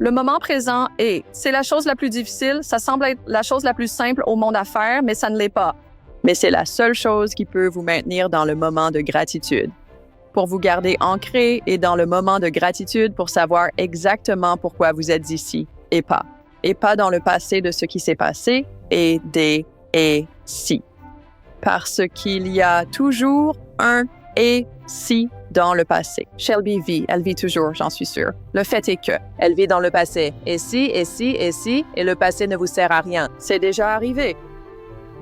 Le moment présent c'est la chose la plus difficile, ça semble être la chose la plus simple au monde à faire, mais ça ne l'est pas. Mais c'est la seule chose qui peut vous maintenir dans le moment de gratitude. Pour vous garder ancré et dans le moment de gratitude pour savoir exactement pourquoi vous êtes ici et pas. Et pas dans le passé de ce qui s'est passé et des et si. Parce qu'il y a toujours un et si dans le passé. Shelby vit, elle vit toujours, j'en suis sûre. Le fait est que elle vit dans le passé. Et si, et le passé ne vous sert à rien. C'est déjà arrivé.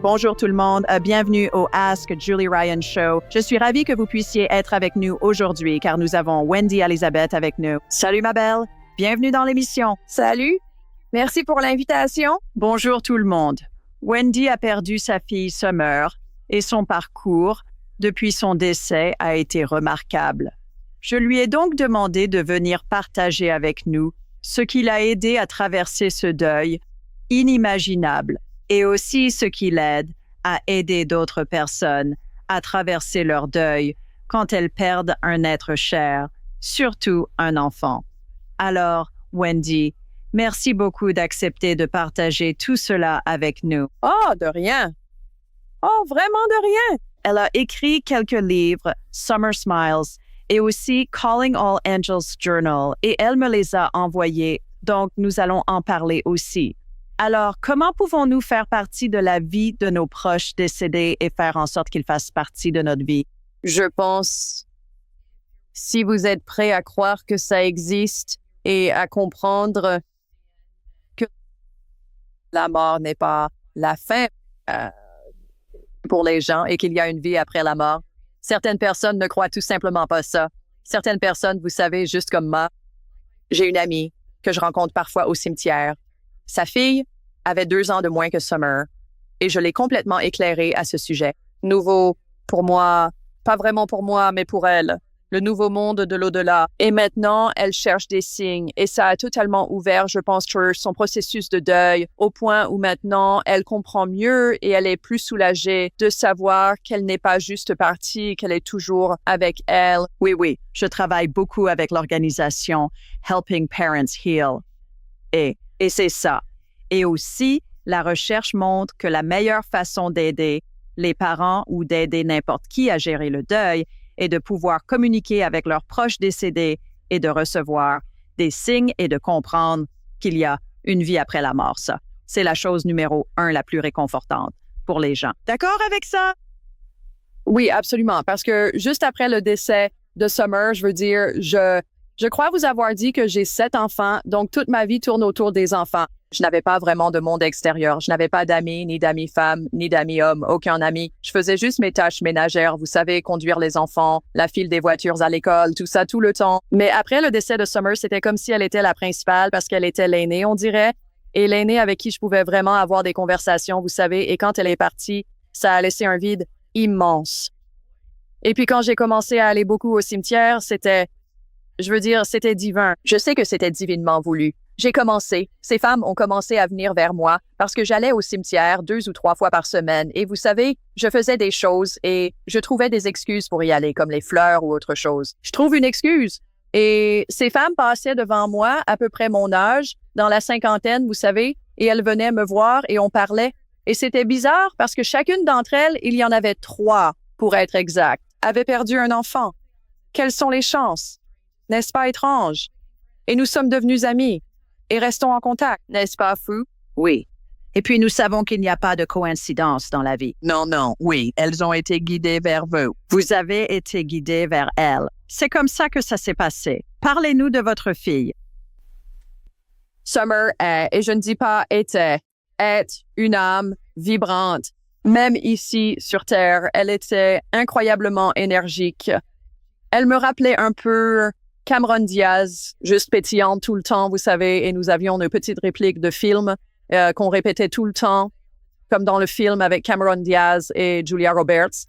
Bonjour tout le monde, bienvenue au Ask Julie Ryan Show. Je suis ravie que vous puissiez être avec nous aujourd'hui car nous avons Wendy Elizabeth avec nous. Salut ma belle, bienvenue dans l'émission. Salut, merci pour l'invitation. Bonjour tout le monde. Wendy a perdu sa fille Summer et son parcours depuis son décès a été remarquable. Je lui ai donc demandé de venir partager avec nous ce qui l'a aidé à traverser ce deuil inimaginable et aussi ce qui l'aide à aider d'autres personnes à traverser leur deuil quand elles perdent un être cher, surtout un enfant. Alors, Wendy, merci beaucoup d'accepter de partager tout cela avec nous. Oh, de rien. Oh, vraiment de rien. Elle a écrit quelques livres, Summer Smiles, et aussi Calling All Angels Journal, et elle me les a envoyés, donc nous allons en parler aussi. Alors, comment pouvons-nous faire partie de la vie de nos proches décédés et faire en sorte qu'ils fassent partie de notre vie? Je pense, si vous êtes prêt à croire que ça existe et à comprendre que la mort n'est pas la fin pour les gens et qu'il y a une vie après la mort. Certaines personnes ne croient tout simplement pas ça. Certaines personnes, vous savez, juste comme moi, j'ai une amie que je rencontre parfois au cimetière. Sa fille avait 2 ans de moins que Summer et je l'ai complètement éclairée à ce sujet. Nouveau pour moi, pas vraiment pour moi, mais pour elle. Le nouveau monde de l'au-delà. Et maintenant, elle cherche des signes et ça a totalement ouvert, je pense, son processus de deuil au point où maintenant, elle comprend mieux et elle est plus soulagée de savoir qu'elle n'est pas juste partie, qu'elle est toujours avec elle. Oui, je travaille beaucoup avec l'organisation Helping Parents Heal. Et c'est ça. Et aussi, la recherche montre que la meilleure façon d'aider les parents ou d'aider n'importe qui à gérer le deuil est de pouvoir communiquer avec leurs proches décédés et de recevoir des signes et de comprendre qu'il y a une vie après la mort. Ça, c'est la chose numéro 1 la plus réconfortante pour les gens. D'accord avec ça? Oui, absolument. Parce que juste après le décès de Summer, je veux dire, je crois vous avoir dit que j'ai 7 enfants, donc toute ma vie tourne autour des enfants. Je n'avais pas vraiment de monde extérieur. Je n'avais pas d'amis, ni d'amis femmes, ni d'amis hommes, aucun ami. Je faisais juste mes tâches ménagères, vous savez, conduire les enfants, la file des voitures à l'école, tout ça, tout le temps. Mais après le décès de Summer, c'était comme si elle était la principale parce qu'elle était l'aînée, on dirait. Et l'aînée avec qui je pouvais vraiment avoir des conversations, vous savez. Et quand elle est partie, ça a laissé un vide immense. Et puis quand j'ai commencé à aller beaucoup au cimetière, c'était divin. Je sais que c'était divinement voulu. Ces femmes ont commencé à venir vers moi parce que j'allais au cimetière 2 ou 3 fois par semaine et vous savez, je faisais des choses et je trouvais des excuses pour y aller, comme les fleurs ou autre chose. Je trouve une excuse. Et ces femmes passaient devant moi, à peu près mon âge, dans la cinquantaine, vous savez, et elles venaient me voir et on parlait. Et c'était bizarre parce que chacune d'entre elles, il y en avait 3, pour être exact, avait perdu un enfant. Quelles sont les chances? N'est-ce pas étrange? Et nous sommes devenus amis. Et restons en contact, n'est-ce pas fou? Oui. Et puis nous savons qu'il n'y a pas de coïncidence dans la vie. Non, oui, elles ont été guidées vers vous. Vous avez été guidés vers elles. C'est comme ça que ça s'est passé. Parlez-nous de votre fille. Summer est, et je ne dis pas était, est une âme vibrante. Même ici, sur Terre, elle était incroyablement énergique. Elle me rappelait un peu Cameron Diaz, juste pétillante tout le temps, vous savez, et nous avions une petite réplique de film qu'on répétait tout le temps, comme dans le film avec Cameron Diaz et Julia Roberts.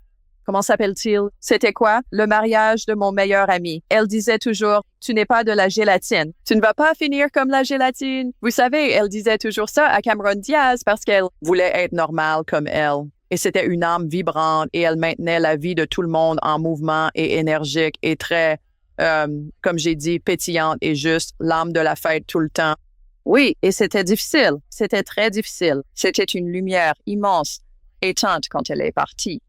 Comment s'appelle-t-il? C'était quoi? Le mariage de mon meilleur ami. Elle disait toujours, tu n'es pas de la gélatine. Tu ne vas pas finir comme la gélatine. Vous savez, elle disait toujours ça à Cameron Diaz parce qu'elle voulait être normale comme elle. Et c'était une âme vibrante et elle maintenait la vie de tout le monde en mouvement et énergique et très comme j'ai dit, pétillante et juste l'âme de la fête tout le temps. Oui, et c'était difficile. C'était très difficile. C'était une lumière immense, éteinte quand elle est partie.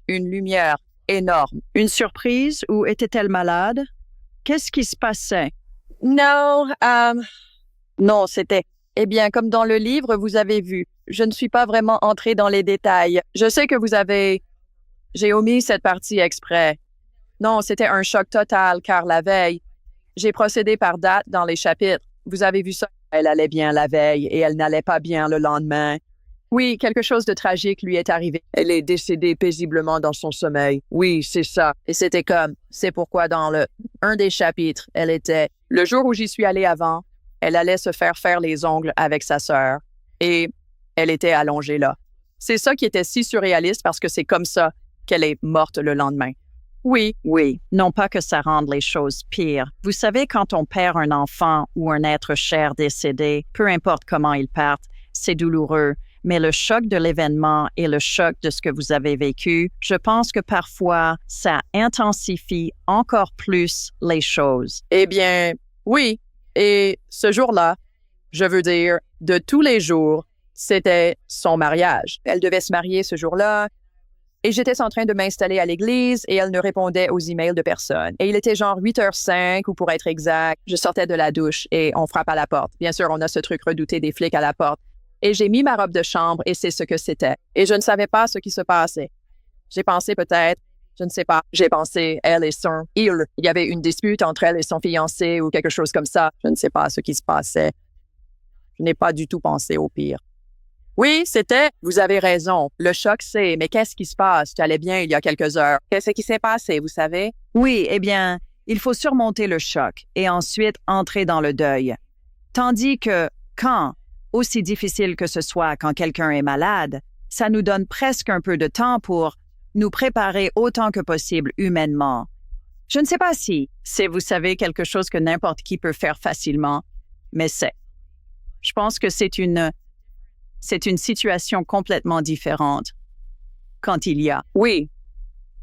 Une lumière énorme. Une surprise ou était-elle malade? Qu'est-ce qui se passait? Non, non, c'était... Eh bien, comme dans le livre, vous avez vu, je ne suis pas vraiment entrée dans les détails. Je sais que vous avez... J'ai omis cette partie exprès. Non, c'était un choc total, car la veille, j'ai procédé par date dans les chapitres. Vous avez vu ça? Elle allait bien la veille et elle n'allait pas bien le lendemain. Oui, quelque chose de tragique lui est arrivé. Elle est décédée paisiblement dans son sommeil. Oui, c'est ça. Et c'était comme, c'est pourquoi dans un des chapitres, elle était, le jour où j'y suis allée avant, elle allait se faire les ongles avec sa sœur et elle était allongée là. C'est ça qui était si surréaliste parce que c'est comme ça qu'elle est morte le lendemain. Oui, non pas que ça rende les choses pires. Vous savez, quand on perd un enfant ou un être cher décédé, peu importe comment ils partent, c'est douloureux. Mais le choc de l'événement et le choc de ce que vous avez vécu, je pense que parfois, ça intensifie encore plus les choses. Eh bien, oui. Et ce jour-là, je veux dire, de tous les jours, c'était son mariage. Elle devait se marier ce jour-là. Et j'étais en train de m'installer à l'église et elle ne répondait aux emails de personne. Et il était genre 8h05 ou pour être exact, je sortais de la douche et on frappe à la porte. Bien sûr, on a ce truc redouté des flics à la porte. Et j'ai mis ma robe de chambre et c'est ce que c'était. Et je ne savais pas ce qui se passait. J'ai pensé peut-être, je ne sais pas, j'ai pensé elle et son, il y avait une dispute entre elle et son fiancé ou quelque chose comme ça. Je ne sais pas ce qui se passait. Je n'ai pas du tout pensé au pire. Oui, c'était, vous avez raison. Le choc, c'est, mais qu'est-ce qui se passe? Tu allais bien il y a quelques heures. Qu'est-ce qui s'est passé, vous savez? Oui, eh bien, il faut surmonter le choc et ensuite entrer dans le deuil. Tandis que aussi difficile que ce soit quand quelqu'un est malade, ça nous donne presque un peu de temps pour nous préparer autant que possible humainement. Je ne sais pas si c'est, vous savez, quelque chose que n'importe qui peut faire facilement, mais je pense que c'est une situation complètement différente quand il y a. Oui,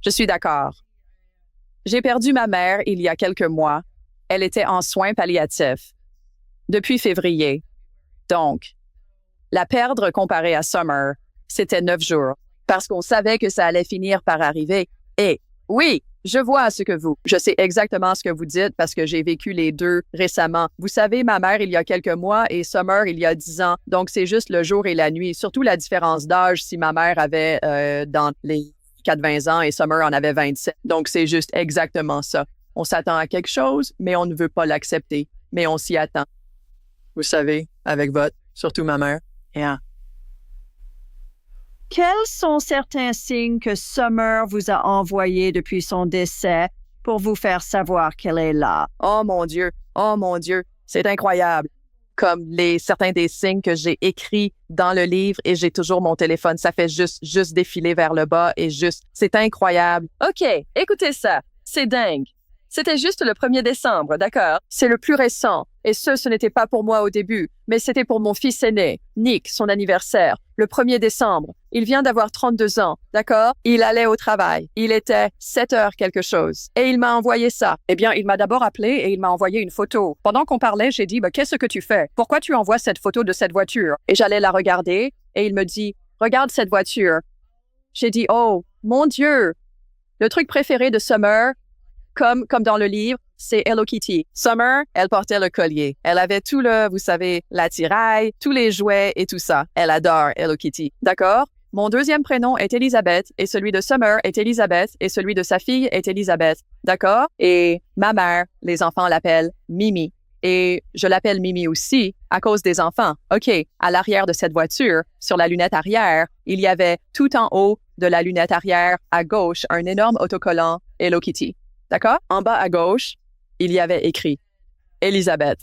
je suis d'accord. J'ai perdu ma mère il y a quelques mois. Elle était en soins palliatifs depuis février. Donc, la perdre comparée à Summer, c'était 9 jours parce qu'on savait que ça allait finir par arriver. Et oui, je vois je sais exactement ce que vous dites parce que j'ai vécu les deux récemment. Vous savez, ma mère il y a quelques mois et Summer il y a 10 ans. Donc, c'est juste le jour et la nuit. Surtout la différence d'âge si ma mère avait dans les 4-20 ans et Summer en avait 27. Donc, c'est juste exactement ça. On s'attend à quelque chose, mais on ne veut pas l'accepter. Mais on s'y attend. Vous savez, avec surtout ma mère. Yeah. Quels sont certains signes que Summer vous a envoyés depuis son décès pour vous faire savoir qu'elle est là? Oh mon Dieu, c'est incroyable. Comme certains des signes que j'ai écrits dans le livre et j'ai toujours mon téléphone, ça fait juste défiler vers le bas et c'est incroyable. OK, écoutez ça, c'est dingue. C'était juste le 1er décembre, d'accord? C'est le plus récent. Et ce n'était pas pour moi au début, mais c'était pour mon fils aîné, Nick, son anniversaire, le 1er décembre. Il vient d'avoir 32 ans, d'accord? Il allait au travail. Il était 7 heures quelque chose. Et il m'a envoyé ça. Eh bien, il m'a d'abord appelé et il m'a envoyé une photo. Pendant qu'on parlait, j'ai dit, qu'est-ce que tu fais? Pourquoi tu envoies cette photo de cette voiture? Et j'allais la regarder et il me dit, regarde cette voiture. J'ai dit, oh, mon Dieu! Le truc préféré de Summer, comme dans le livre, c'est Hello Kitty. Summer, elle portait le collier. Elle avait tout vous savez, l'attirail, tous les jouets et tout ça. Elle adore Hello Kitty. D'accord? Mon deuxième prénom est Elizabeth et celui de Summer est Elizabeth et celui de sa fille est Elizabeth. D'accord? Et ma mère, les enfants l'appellent Mimi. Et je l'appelle Mimi aussi à cause des enfants. OK, à l'arrière de cette voiture, sur la lunette arrière, il y avait tout en haut de la lunette arrière, à gauche, un énorme autocollant Hello Kitty. D'accord? En bas à gauche, il y avait écrit « Elisabeth ».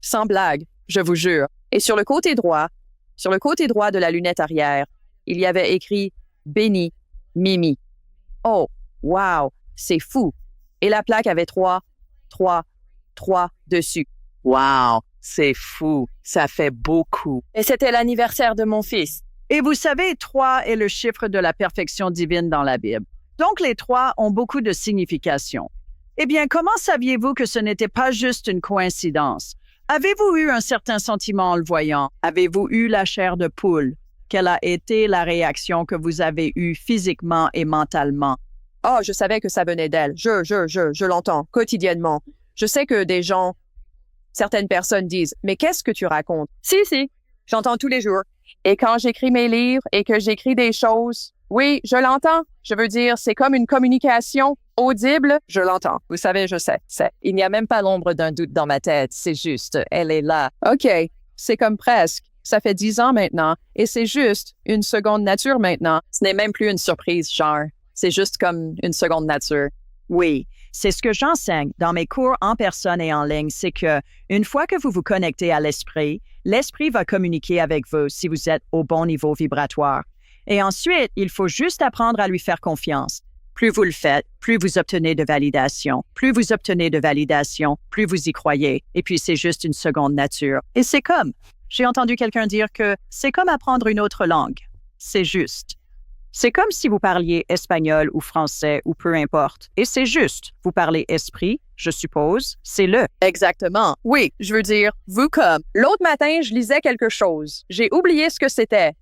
Sans blague, je vous jure. Et sur le côté droit de la lunette arrière, il y avait écrit « Béni, Mimi ». Oh, wow, c'est fou. Et la plaque avait 3 dessus. Wow, c'est fou. Ça fait beaucoup. Et c'était l'anniversaire de mon fils. Et vous savez, 3 est le chiffre de la perfection divine dans la Bible. Donc, les 3 ont beaucoup de signification. Eh bien, comment saviez-vous que ce n'était pas juste une coïncidence? Avez-vous eu un certain sentiment en le voyant? Avez-vous eu la chair de poule? Quelle a été la réaction que vous avez eue physiquement et mentalement? Oh, je savais que ça venait d'elle. Je l'entends quotidiennement. Je sais que certaines personnes disent, mais qu'est-ce que tu racontes? Si, j'entends tous les jours. Et quand j'écris mes livres et que j'écris des choses, oui, je l'entends. Je veux dire, c'est comme une communication audible. Je l'entends. Vous savez, je sais. Il n'y a même pas l'ombre d'un doute dans ma tête. C'est juste, elle est là. OK, c'est comme presque. Ça fait 10 ans maintenant. Et c'est juste une seconde nature maintenant. Ce n'est même plus une surprise, genre. C'est juste comme une seconde nature. Oui, c'est ce que j'enseigne dans mes cours en personne et en ligne, c'est que une fois que vous vous connectez à l'esprit, l'esprit va communiquer avec vous si vous êtes au bon niveau vibratoire. Et ensuite, il faut juste apprendre à lui faire confiance. Plus vous le faites, plus vous obtenez de validation. Plus vous obtenez de validation, plus vous y croyez. Et puis, c'est juste une seconde nature. Et c'est comme, j'ai entendu quelqu'un dire que c'est comme apprendre une autre langue. C'est juste. C'est comme si vous parliez espagnol ou français ou peu importe. Et c'est juste. Vous parlez esprit, je suppose, c'est le. Exactement. Oui, je veux dire, vous comme. L'autre matin, je lisais quelque chose. J'ai oublié ce que c'était,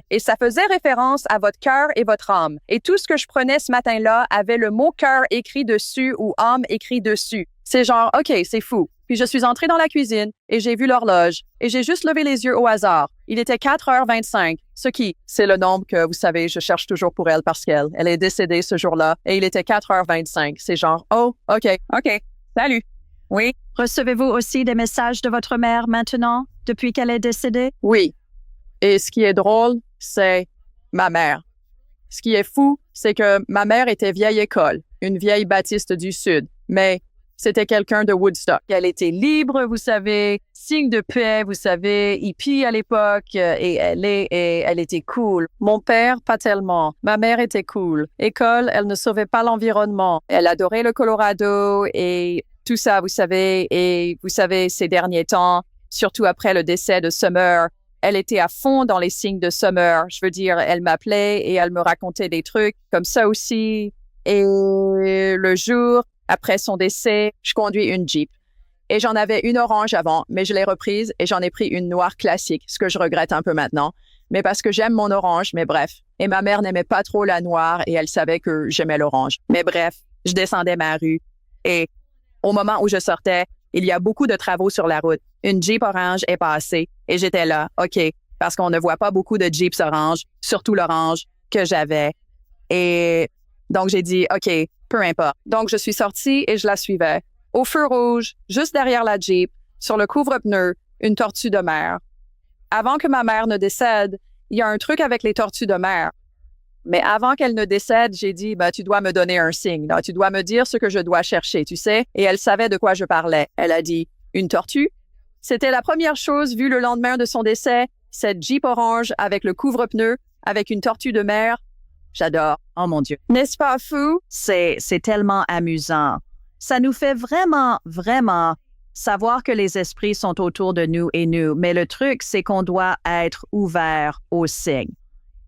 et ça faisait référence à votre cœur et votre âme. Et tout ce que je prenais ce matin-là avait le mot cœur écrit dessus ou âme écrit dessus. C'est genre, OK, c'est fou. Puis je suis entrée dans la cuisine et j'ai vu l'horloge et j'ai juste levé les yeux au hasard. Il était 4h25, ce qui, c'est le nombre que, vous savez, je cherche toujours pour elle parce qu'elle est décédée ce jour-là et il était 4h25. C'est genre, oh, OK, salut. Oui. Recevez-vous aussi des messages de votre mère maintenant, depuis qu'elle est décédée? Oui. Et ce qui est drôle, c'est ma mère. Ce qui est fou, c'est que ma mère était vieille école, une vieille baptiste du Sud, mais c'était quelqu'un de Woodstock. Elle était libre, vous savez, signe de paix, vous savez, hippie à l'époque, et elle était cool. Mon père, pas tellement. Ma mère était cool. École, elle ne sauvait pas l'environnement. Elle adorait le Colorado et tout ça, vous savez. Et vous savez, ces derniers temps, surtout après le décès de Summer, elle était à fond dans les signes de Summer. Je veux dire, elle m'appelait et elle me racontait des trucs comme ça aussi. Et le jour après son décès, je conduis une Jeep. Et j'en avais une orange avant, mais je l'ai reprise et j'en ai pris une noire classique, ce que je regrette un peu maintenant. Mais parce que j'aime mon orange, mais bref. Et ma mère n'aimait pas trop la noire et elle savait que j'aimais l'orange. Mais bref, je descendais ma rue et au moment où je sortais, il y a beaucoup de travaux sur la route. Une Jeep orange est passée et j'étais là, OK, parce qu'on ne voit pas beaucoup de Jeeps orange, surtout l'orange que j'avais. Et donc, j'ai dit, OK, peu importe. Donc, je suis sortie et je la suivais. Au feu rouge, juste derrière la Jeep, sur le couvre-pneu, une tortue de mer. Avant que ma mère ne décède, il y a un truc avec les tortues de mer. Mais avant qu'elle ne décède, j'ai dit, tu dois me donner un signe. Là. Tu dois me dire ce que je dois chercher, tu sais. Et elle savait de quoi je parlais. Elle a dit, une tortue? C'était la première chose vue le lendemain de son décès, cette Jeep orange avec le couvre-pneu, avec une tortue de mer. J'adore. Oh mon Dieu. N'est-ce pas fou? C'est tellement amusant. Ça nous fait vraiment, vraiment savoir que les esprits sont autour de nous et nous. Mais le truc, c'est qu'on doit être ouvert aux signes.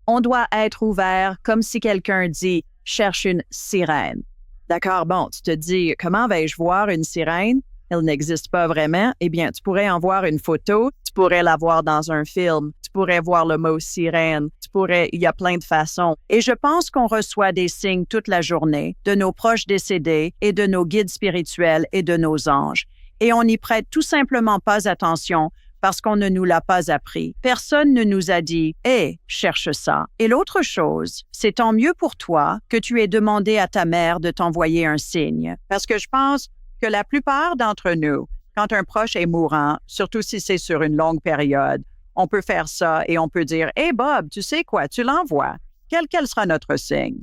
On doit être ouvert comme si quelqu'un dit « cherche une sirène ». D'accord, bon, tu te dis « comment vais-je voir une sirène ?» Elle n'existe pas vraiment. Eh bien, tu pourrais en voir une photo, tu pourrais la voir dans un film, tu pourrais voir le mot sirène, il y a plein de façons. Et je pense qu'on reçoit des signes toute la journée de nos proches décédés et de nos guides spirituels et de nos anges. Et on n'y prête tout simplement pas attention parce qu'on ne nous l'a pas appris. Personne ne nous a dit « Hé, cherche ça ». Et l'autre chose, c'est tant mieux pour toi que tu aies demandé à ta mère de t'envoyer un signe. Parce que je pense que la plupart d'entre nous, quand un proche est mourant, surtout si c'est sur une longue période, on peut faire ça et on peut dire « Hey Bob, tu sais quoi, tu l'envoies. Quel sera notre signe? »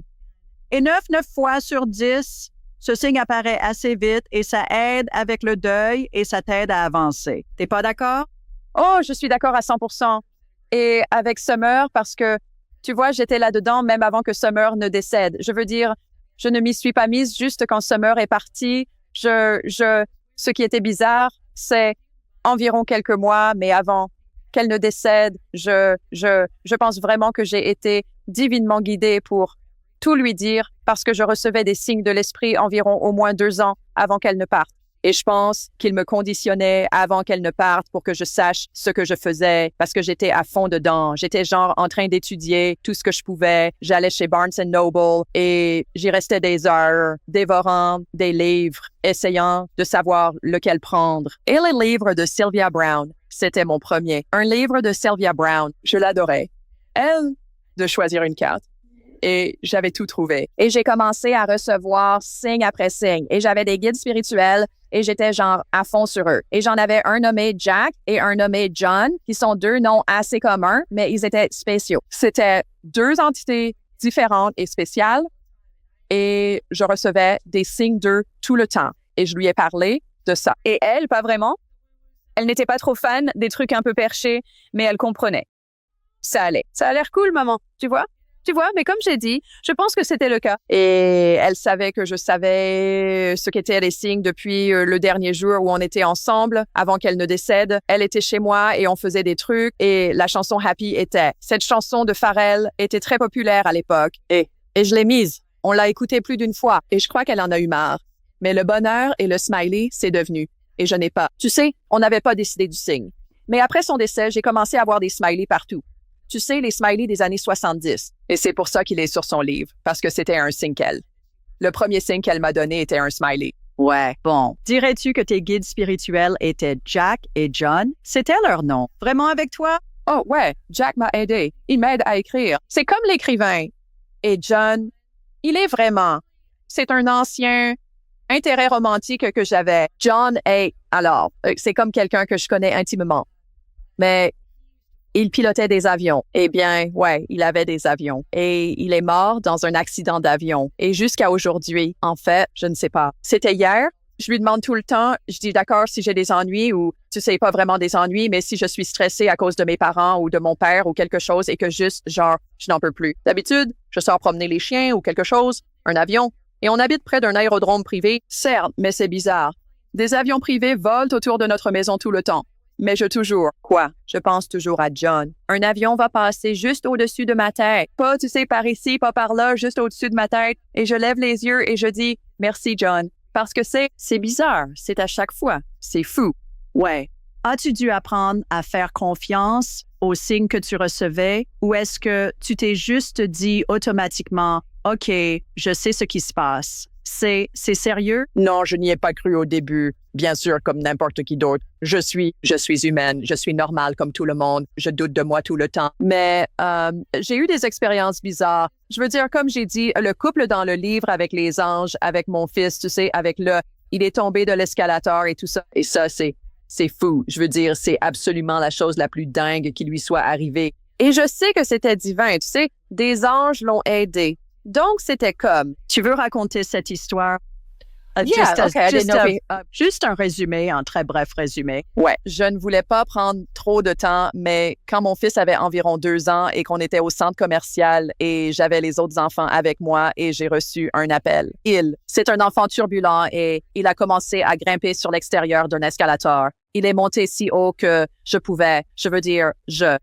Et 9 fois sur 10, ce signe apparaît assez vite et ça aide avec le deuil et ça t'aide à avancer. T'es pas d'accord? Oh, je suis d'accord à 100%. Et avec Summer, parce que, tu vois, j'étais là-dedans même avant que Summer ne décède. Je veux dire, je ne m'y suis pas mise juste quand Summer est partie. Ce qui était bizarre, c'est environ quelques mois, mais avant qu'elle ne décède, je pense vraiment que j'ai été divinement guidée pour tout lui dire parce que je recevais des signes de l'esprit environ au moins 2 ans avant qu'elle ne parte. Et je pense qu'il me conditionnait avant qu'elle ne parte pour que je sache ce que je faisais parce que j'étais à fond dedans. J'étais genre en train d'étudier tout ce que je pouvais. J'allais chez Barnes & Noble et j'y restais des heures, dévorant des livres, essayant de savoir lequel prendre. Et le livre de Sylvia Browne, c'était mon premier. Un livre de Sylvia Browne, je l'adorais. Elle, de choisir une carte. Et j'avais tout trouvé. Et j'ai commencé à recevoir signe après signe. Et j'avais des guides spirituels et j'étais genre à fond sur eux. Et j'en avais un nommé Jack et un nommé John, qui sont deux noms assez communs, mais ils étaient spéciaux. C'était deux entités différentes et spéciales. Et je recevais des signes d'eux tout le temps. Et je lui ai parlé de ça. Et elle, pas vraiment. Elle n'était pas trop fan des trucs un peu perchés, mais elle comprenait. Ça allait. Ça a l'air cool, maman. Tu vois, mais comme j'ai dit, je pense que c'était le cas. Et elle savait que je savais ce qu'étaient les signes depuis le dernier jour où on était ensemble, avant qu'elle ne décède. Elle était chez moi et on faisait des trucs. Et la chanson Happy était. Cette chanson de Pharrell était très populaire à l'époque. Et je l'ai mise. On l'a écoutée plus d'une fois. Et je crois qu'elle en a eu marre. Mais le bonheur et le smiley, c'est devenu. Et je n'ai pas. Tu sais, on n'avait pas décidé du signe. Mais après son décès, j'ai commencé à avoir des smileys partout. Tu sais, les smileys des années 70. Et c'est pour ça qu'il est sur son livre, parce que c'était un signe qu'elle. Le premier signe qu'elle m'a donné était un smiley. Ouais, bon. Dirais-tu que tes guides spirituels étaient Jack et John? C'était leur nom. Vraiment avec toi? Oh ouais, Jack m'a aidé. Il m'aide à écrire. C'est comme l'écrivain. Et John, il est vraiment. C'est un ancien intérêt romantique que j'avais. John est, alors, c'est comme quelqu'un que je connais intimement. Mais il pilotait des avions. Eh bien, ouais, il avait des avions. Et il est mort dans un accident d'avion. Et jusqu'à aujourd'hui, en fait, je ne sais pas. C'était hier. Je lui demande tout le temps, je dis d'accord si j'ai des ennuis ou, tu sais, pas vraiment des ennuis, mais si je suis stressée à cause de mes parents ou de mon père ou quelque chose et que juste, genre, je n'en peux plus. D'habitude, je sors promener les chiens ou quelque chose, un avion. Et on habite près d'un aérodrome privé. Certes, mais c'est bizarre. Des avions privés volent autour de notre maison tout le temps. Mais je pense toujours à John. Un avion va passer juste au-dessus de ma tête. Pas, tu sais, par ici, pas par là, juste au-dessus de ma tête. Et je lève les yeux et je dis, merci, John. Parce que c'est bizarre. C'est à chaque fois. C'est fou. Ouais. As-tu dû apprendre à faire confiance aux signes que tu recevais ou est-ce que tu t'es juste dit automatiquement, OK, je sais ce qui se passe? C'est sérieux? Non, je n'y ai pas cru au début. Bien sûr, comme n'importe qui d'autre. Je suis humaine, je suis normale comme tout le monde. Je doute de moi tout le temps. Mais j'ai eu des expériences bizarres. Je veux dire, comme j'ai dit, le couple dans le livre avec les anges, avec mon fils, tu sais, il est tombé de l'escalator et tout ça. Et ça, c'est fou. Je veux dire, c'est absolument la chose la plus dingue qui lui soit arrivée. Et je sais que c'était divin, tu sais. Des anges l'ont aidé. Donc, c'était comme... Tu veux raconter cette histoire? Juste un résumé, un très bref résumé. Ouais, je ne voulais pas prendre trop de temps, mais quand mon fils avait environ 2 ans et qu'on était au centre commercial et j'avais les autres enfants avec moi et j'ai reçu un appel. C'est un enfant turbulent et il a commencé à grimper sur l'extérieur d'un escalator. Il est monté si haut que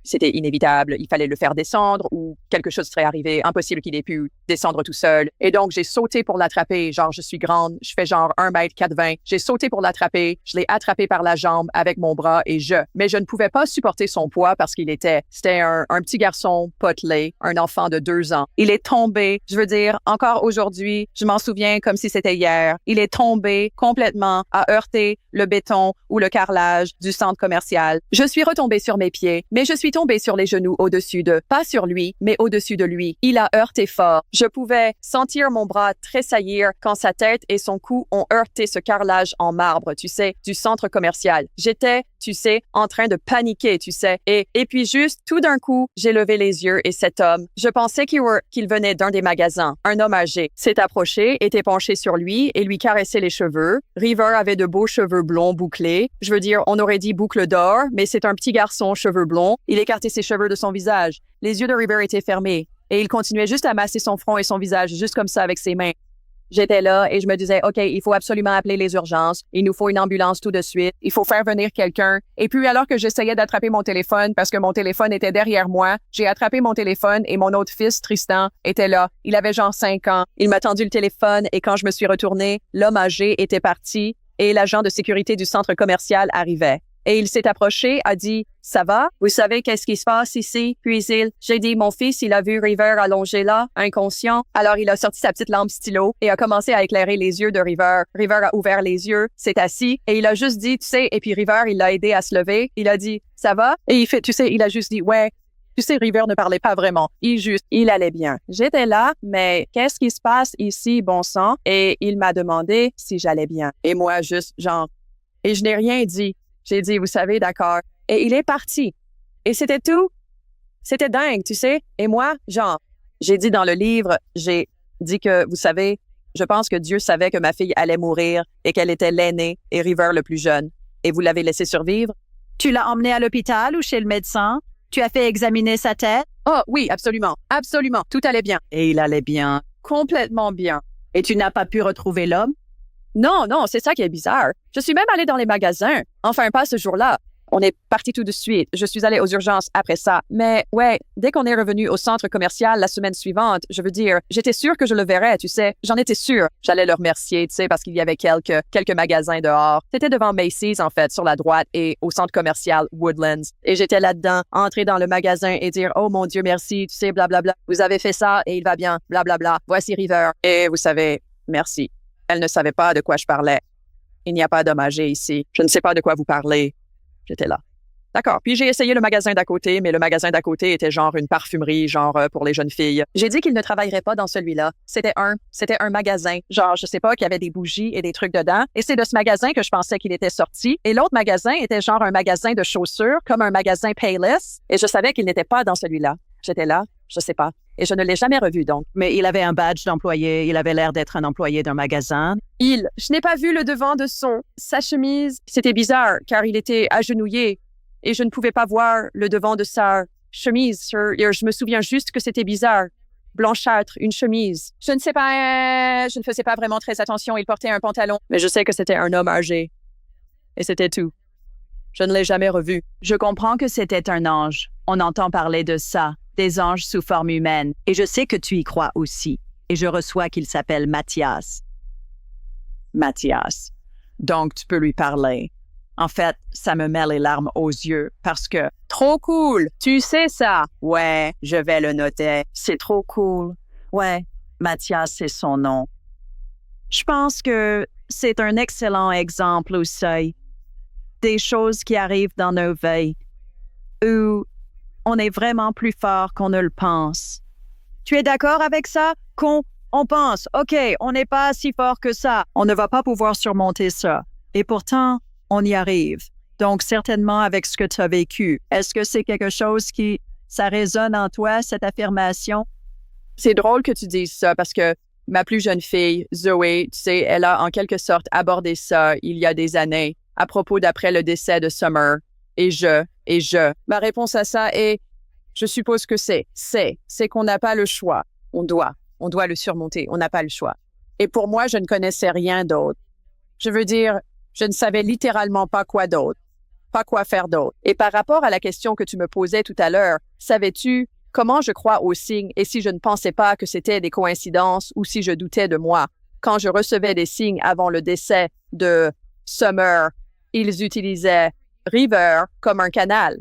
c'était inévitable. Il fallait le faire descendre ou quelque chose serait arrivé. Impossible qu'il ait pu descendre tout seul. Et donc, j'ai sauté pour l'attraper. Genre, je suis grande. Je fais genre 1,4 m. J'ai sauté pour l'attraper. Je l'ai attrapé par la jambe avec mon bras mais je ne pouvais pas supporter son poids parce c'était un petit garçon potelé, un enfant de 2 ans. Il est tombé. Je veux dire, encore aujourd'hui, je m'en souviens comme si c'était hier. Il est tombé complètement, a heurté le béton ou le carrelage du centre commercial. Je suis retombée sur mes pieds, mais je suis tombée sur les genoux pas sur lui, mais au-dessus de lui. Il a heurté fort. Je pouvais sentir mon bras tressaillir quand sa tête et son cou ont heurté ce carrelage en marbre, tu sais, du centre commercial. J'étais, tu sais, en train de paniquer, tu sais. Et puis juste, tout d'un coup, j'ai levé les yeux et cet homme, je pensais qu'il venait d'un des magasins. Un homme âgé s'est approché, était penché sur lui et lui caressait les cheveux. River avait de beaux cheveux blonds bouclés. Je veux dire, on aurait dit boucle d'or, mais c'est un petit garçon, cheveux blonds. Il écartait ses cheveux de son visage. Les yeux de River étaient fermés et il continuait juste à masser son front et son visage, juste comme ça avec ses mains. J'étais là et je me disais, OK, il faut absolument appeler les urgences. Il nous faut une ambulance tout de suite. Il faut faire venir quelqu'un. Et puis, alors que j'essayais d'attraper mon téléphone parce que mon téléphone était derrière moi, j'ai attrapé mon téléphone et mon autre fils, Tristan, était là. Il avait genre 5 ans. Il m'a tendu le téléphone et quand je me suis retournée, l'homme âgé était parti et l'agent de sécurité du centre commercial arrivait. Et il s'est approché, a dit « Ça va? Vous savez qu'est-ce qui se passe ici? » Puis j'ai dit « Mon fils, il a vu River allongé là, inconscient. » Alors il a sorti sa petite lampe stylo et a commencé à éclairer les yeux de River. River a ouvert les yeux, s'est assis et il a juste dit « Tu sais, et puis River, il l'a aidé à se lever. Il a dit « Ça va? » Et il fait « Tu sais, il a juste dit « Ouais. » Tu sais, River ne parlait pas vraiment. Il allait bien. J'étais là, mais qu'est-ce qui se passe ici, bon sang? Et il m'a demandé si j'allais bien. Et moi, juste genre, et je n'ai rien dit. J'ai dit, vous savez, d'accord. Et il est parti. Et c'était tout. C'était dingue, tu sais. Et moi, genre, j'ai dit dans le livre, j'ai dit que, vous savez, je pense que Dieu savait que ma fille allait mourir et qu'elle était l'aînée et River le plus jeune. Et vous l'avez laissé survivre? Tu l'as emmené à l'hôpital ou chez le médecin? Tu as fait examiner sa tête? Oh oui, absolument. Absolument. Tout allait bien. Et il allait bien. Complètement bien. Et tu n'as pas pu retrouver l'homme? Non, c'est ça qui est bizarre. Je suis même allée dans les magasins. Enfin, pas ce jour-là. On est parti tout de suite. Je suis allée aux urgences après ça. Mais ouais, dès qu'on est revenu au centre commercial la semaine suivante, je veux dire, j'étais sûre que je le verrais, tu sais. J'en étais sûre. J'allais le remercier, tu sais, parce qu'il y avait quelques magasins dehors. C'était devant Macy's, en fait, sur la droite et au centre commercial Woodlands. Et j'étais là-dedans, entrer dans le magasin et dire, oh mon Dieu, merci, tu sais, blablabla. Vous avez fait ça et il va bien, blablabla. Voici River. Et vous savez, merci. Elle ne savait pas de quoi je parlais. Il n'y a pas d'homme âgé ici. Je ne sais pas de quoi vous parlez. J'étais là. D'accord. Puis j'ai essayé le magasin d'à côté, mais le magasin d'à côté était genre une parfumerie, genre pour les jeunes filles. J'ai dit qu'il ne travaillerait pas dans celui-là. C'était un magasin. Genre, je sais pas, qu'il y avait des bougies et des trucs dedans. Et c'est de ce magasin que je pensais qu'il était sorti. Et l'autre magasin était genre un magasin de chaussures, comme un magasin Payless. Et je savais qu'il n'était pas dans celui-là. J'étais là. Je sais pas. Et je ne l'ai jamais revu, donc. Mais il avait un badge d'employé. Il avait l'air d'être un employé d'un magasin. Je n'ai pas vu le devant de sa chemise. C'était bizarre, car il était agenouillé. Et je ne pouvais pas voir le devant de sa chemise. Je me souviens juste que c'était bizarre. Blanchâtre, une chemise. Je ne sais pas, je ne faisais pas vraiment très attention. Il portait un pantalon. Mais je sais que c'était un homme âgé. Et c'était tout. Je ne l'ai jamais revu. Je comprends que c'était un ange. On entend parler de ça. Des anges sous forme humaine. Et je sais que tu y crois aussi. Et je reçois qu'il s'appelle Mathias. Mathias. Donc, tu peux lui parler. En fait, ça me met les larmes aux yeux parce que... Trop cool! Tu sais ça? Ouais, je vais le noter. C'est trop cool. Ouais, Mathias, c'est son nom. Je pense que c'est un excellent exemple aussi. Des choses qui arrivent dans nos vies où on est vraiment plus fort qu'on ne le pense. Tu es d'accord avec ça? On pense, OK, on n'est pas si fort que ça. On ne va pas pouvoir surmonter ça. Et pourtant, on y arrive. Donc, certainement avec ce que tu as vécu. Est-ce que c'est quelque chose ça résonne en toi, cette affirmation? C'est drôle que tu dises ça parce que ma plus jeune fille, Zoé, tu sais, elle a en quelque sorte abordé ça il y a des années à propos d'après le décès de Summer. Et je. Ma réponse à ça est, je suppose que c'est qu'on n'a pas le choix. On doit le surmonter. On n'a pas le choix. Et pour moi, je ne connaissais rien d'autre. Je veux dire, je ne savais littéralement pas quoi d'autre, pas quoi faire d'autre. Et par rapport à la question que tu me posais tout à l'heure, savais-tu comment je crois aux signes et si je ne pensais pas que c'était des coïncidences ou si je doutais de moi? Quand je recevais des signes avant le décès de Summer, ils utilisaient River comme un canal.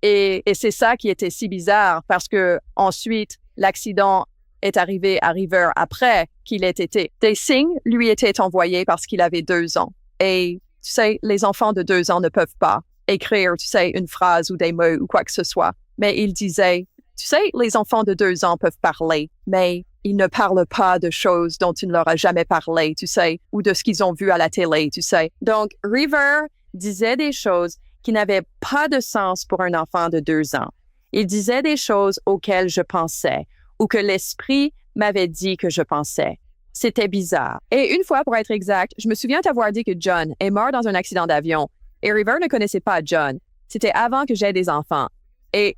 Et c'est ça qui était si bizarre parce que ensuite, l'accident est arrivé à River après qu'il ait été. Des signes lui étaient envoyés parce qu'il avait 2 ans. Et tu sais, les enfants de 2 ans ne peuvent pas écrire, tu sais, une phrase ou des mots ou quoi que ce soit. Mais il disait, tu sais, les enfants de 2 ans peuvent parler, mais ils ne parlent pas de choses dont tu ne leur as jamais parlé, tu sais, ou de ce qu'ils ont vu à la télé, tu sais. Donc, River disait des choses qui n'avaient pas de sens pour un enfant de 2 ans. Il disait des choses auxquelles je pensais ou que l'esprit m'avait dit que je pensais. C'était bizarre. Et une fois, pour être exact, je me souviens t'avoir dit que John est mort dans un accident d'avion. Et River ne connaissait pas John. C'était avant que j'aie des enfants. Et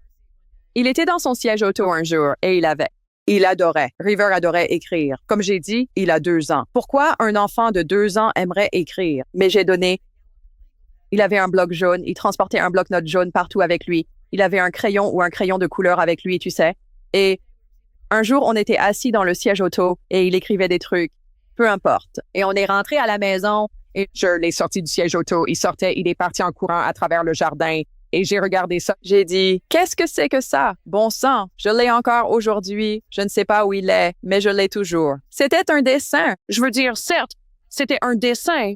il était dans son siège auto un jour et il avait Il adorait. River adorait écrire. Comme j'ai dit, il a 2 ans. Pourquoi un enfant de 2 ans aimerait écrire? Mais j'ai donné. Il avait un bloc jaune. Il transportait un bloc-notes jaune partout avec lui. Il avait un crayon ou un crayon de couleur avec lui, tu sais. Et un jour, on était assis dans le siège auto et il écrivait des trucs. Peu importe. Et on est rentré à la maison et je l'ai sorti du siège auto. Il sortait, il est parti en courant à travers le jardin. Et j'ai regardé ça. J'ai dit, qu'est-ce que c'est que ça? Bon sang, je l'ai encore aujourd'hui. Je ne sais pas où il est, mais je l'ai toujours. C'était un dessin. Je veux dire, certes, c'était un dessin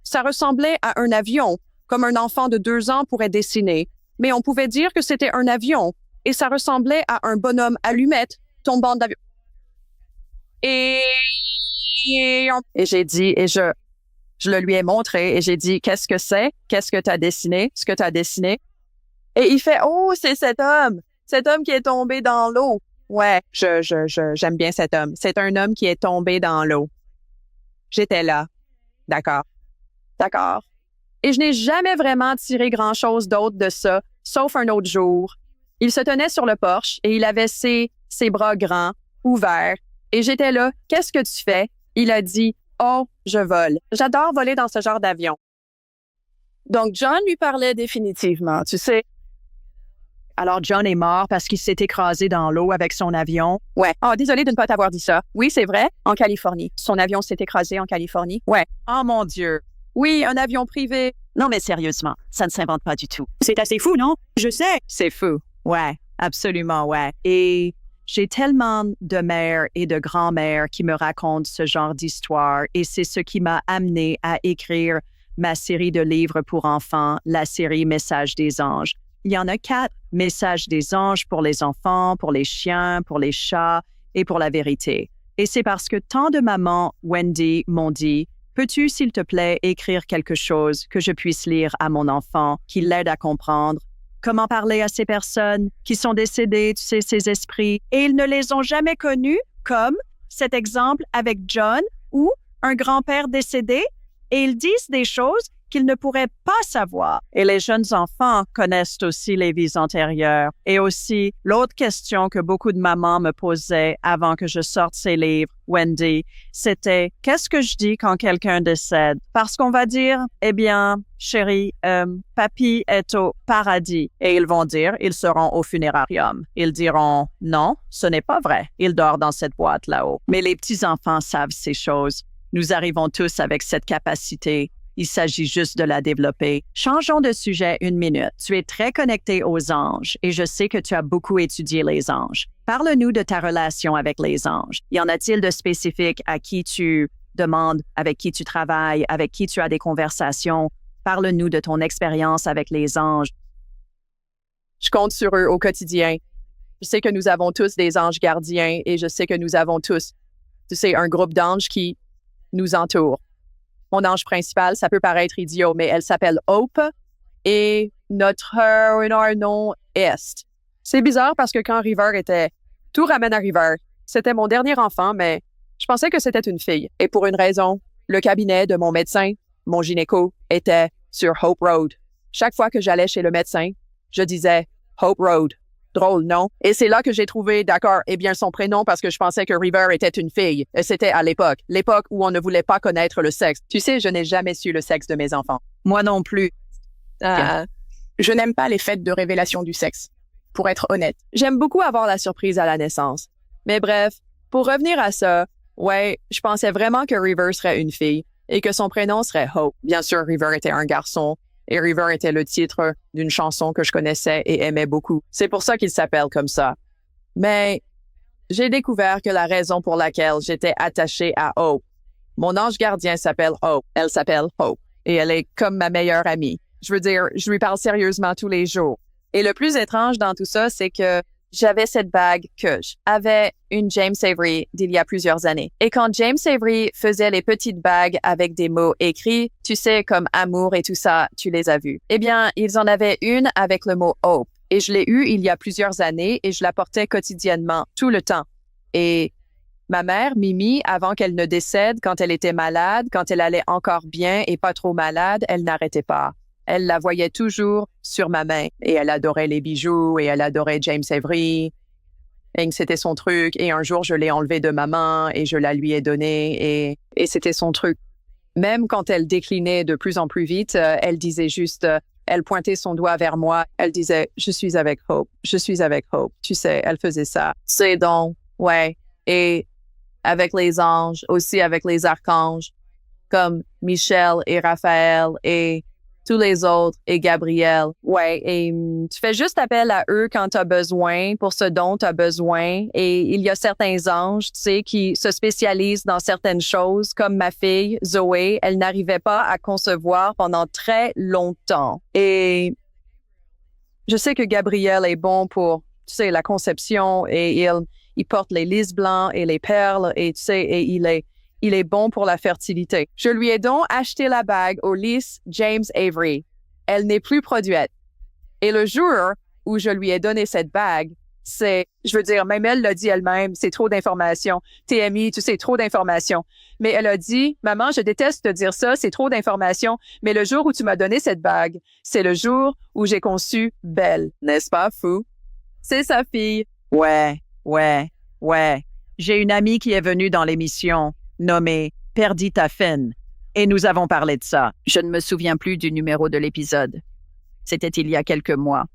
ça ressemblait à un avion, comme un enfant de 2 ans pourrait dessiner. Mais on pouvait dire que c'était un avion. Et ça ressemblait à un bonhomme allumette tombant d'avion. Et j'ai dit, je le lui ai montré et j'ai dit, qu'est-ce que c'est? Qu'est-ce que tu as dessiné? Ce que tu as dessiné? Et il fait, oh, c'est cet homme qui est tombé dans l'eau. Ouais, j'aime bien cet homme. C'est un homme qui est tombé dans l'eau. J'étais là. D'accord. Et je n'ai jamais vraiment tiré grand-chose d'autre de ça, sauf un autre jour. Il se tenait sur le porche et il avait ses bras grands, ouverts. Et j'étais là, qu'est-ce que tu fais? Il a dit, oh, je vole. J'adore voler dans ce genre d'avion. Donc, John lui parlait définitivement, tu sais. Alors John est mort parce qu'il s'est écrasé dans l'eau avec son avion. Ouais. Oh, désolé de ne pas t'avoir dit ça. Oui, c'est vrai, en Californie. Son avion s'est écrasé en Californie. Ouais. Oh mon Dieu. Oui, un avion privé. Non, mais sérieusement, ça ne s'invente pas du tout. C'est assez fou, non? Je sais. C'est fou. Ouais, absolument, ouais. Et j'ai tellement de mères et de grands-mères qui me racontent ce genre d'histoire et c'est ce qui m'a amené à écrire ma série de livres pour enfants, la série Messages des anges. Il y en a 4, Messages des anges pour les enfants, pour les chiens, pour les chats et pour la vérité. Et c'est parce que tant de mamans, Wendy, m'ont dit « Peux-tu, s'il te plaît, écrire quelque chose que je puisse lire à mon enfant, qui l'aide à comprendre? Comment parler à ces personnes qui sont décédées, tu sais, ces esprits? » Et ils ne les ont jamais connus, comme cet exemple avec John ou un grand-père décédé, et ils disent des choses qu'ils ne pourraient pas savoir. Et les jeunes enfants connaissent aussi les vies antérieures. Et aussi, l'autre question que beaucoup de mamans me posaient avant que je sorte ces livres, Wendy, c'était « Qu'est-ce que je dis quand quelqu'un décède? » Parce qu'on va dire « Eh bien, chérie, papy est au paradis. » Et ils vont dire « Ils seront au funérarium. » Ils diront « Non, ce n'est pas vrai. Il dort dans cette boîte là-haut. » Mais les petits-enfants savent ces choses. Nous arrivons tous avec cette capacité. Il s'agit juste de la développer. Changeons de sujet 1 minute. Tu es très connecté aux anges et je sais que tu as beaucoup étudié les anges. Parle-nous de ta relation avec les anges. Y en a-t-il de spécifique à qui tu demandes, avec qui tu travailles, avec qui tu as des conversations? Parle-nous de ton expérience avec les anges. Je compte sur eux au quotidien. Je sais que nous avons tous des anges gardiens et je sais que nous avons tous, tu sais, un groupe d'anges qui nous entoure. Mon ange principal, ça peut paraître idiot, mais elle s'appelle Hope et notre nom est. C'est bizarre parce que quand River était... Tout ramène à River. C'était mon dernier enfant, mais je pensais que c'était une fille. Et pour une raison, le cabinet de mon médecin, mon gynéco, était sur Hope Road. Chaque fois que j'allais chez le médecin, je disais Hope Road. Drôle, non? Et c'est là que j'ai trouvé, d'accord, eh bien son prénom parce que je pensais que River était une fille. Et c'était à l'époque où on ne voulait pas connaître le sexe. Tu sais, je n'ai jamais su le sexe de mes enfants. Moi non plus. Je n'aime pas les fêtes de révélation du sexe, pour être honnête. J'aime beaucoup avoir la surprise à la naissance. Mais bref, pour revenir à ça, ouais, je pensais vraiment que River serait une fille et que son prénom serait Hope. Bien sûr, River était un garçon. Et River était le titre d'une chanson que je connaissais et aimais beaucoup. C'est pour ça qu'il s'appelle comme ça. Mais j'ai découvert que la raison pour laquelle j'étais attachée à Hope, mon ange gardien s'appelle Hope. Elle s'appelle Hope. Et elle est comme ma meilleure amie. Je veux dire, je lui parle sérieusement tous les jours. Et le plus étrange dans tout ça, c'est que j'avais cette bague que j'avais une James Avery d'il y a plusieurs années. Et quand James Avery faisait les petites bagues avec des mots écrits, tu sais, comme amour et tout ça, tu les as vus. Eh bien, ils en avaient une avec le mot Hope. Et je l'ai eue il y a plusieurs années et je la portais quotidiennement, tout le temps. Et ma mère, Mimi, avant qu'elle ne décède, quand elle était malade, quand elle allait encore bien et pas trop malade, elle n'arrêtait pas. Elle la voyait toujours sur ma main et elle adorait les bijoux et elle adorait James Avery. Et c'était son truc. Et un jour, je l'ai enlevé de ma main et je la lui ai donnée et c'était son truc. Même quand elle déclinait de plus en plus vite, elle disait juste, elle pointait son doigt vers moi. Elle disait, je suis avec Hope, je suis avec Hope. Tu sais, elle faisait ça. C'est donc, ouais. Et avec les anges, aussi avec les archanges, comme Michel et Raphaël et tous les autres et Gabriel. Ouais, et tu fais juste appel à eux quand tu as besoin, pour ce dont tu as besoin. Et il y a certains anges, tu sais, qui se spécialisent dans certaines choses, comme ma fille, Zoé. Elle n'arrivait pas à concevoir pendant très longtemps. Et je sais que Gabriel est bon pour, tu sais, la conception et il porte les lys blancs et les perles et tu sais, et il est bon pour la fertilité. Je lui ai donc acheté la bague au lys James Avery. Elle n'est plus produite. Et le jour où je lui ai donné cette bague, même elle l'a dit elle-même, c'est trop d'informations. TMI, tu sais, trop d'informations. Mais elle a dit, maman, je déteste te dire ça, c'est trop d'informations, mais le jour où tu m'as donné cette bague, c'est le jour où j'ai conçu Belle. N'est-ce pas fou? C'est sa fille. Ouais. J'ai une amie qui est venue dans l'émission nommée Perdita Finn et nous avons parlé de ça. Je ne me souviens plus du numéro de l'épisode. C'était il y a quelques mois.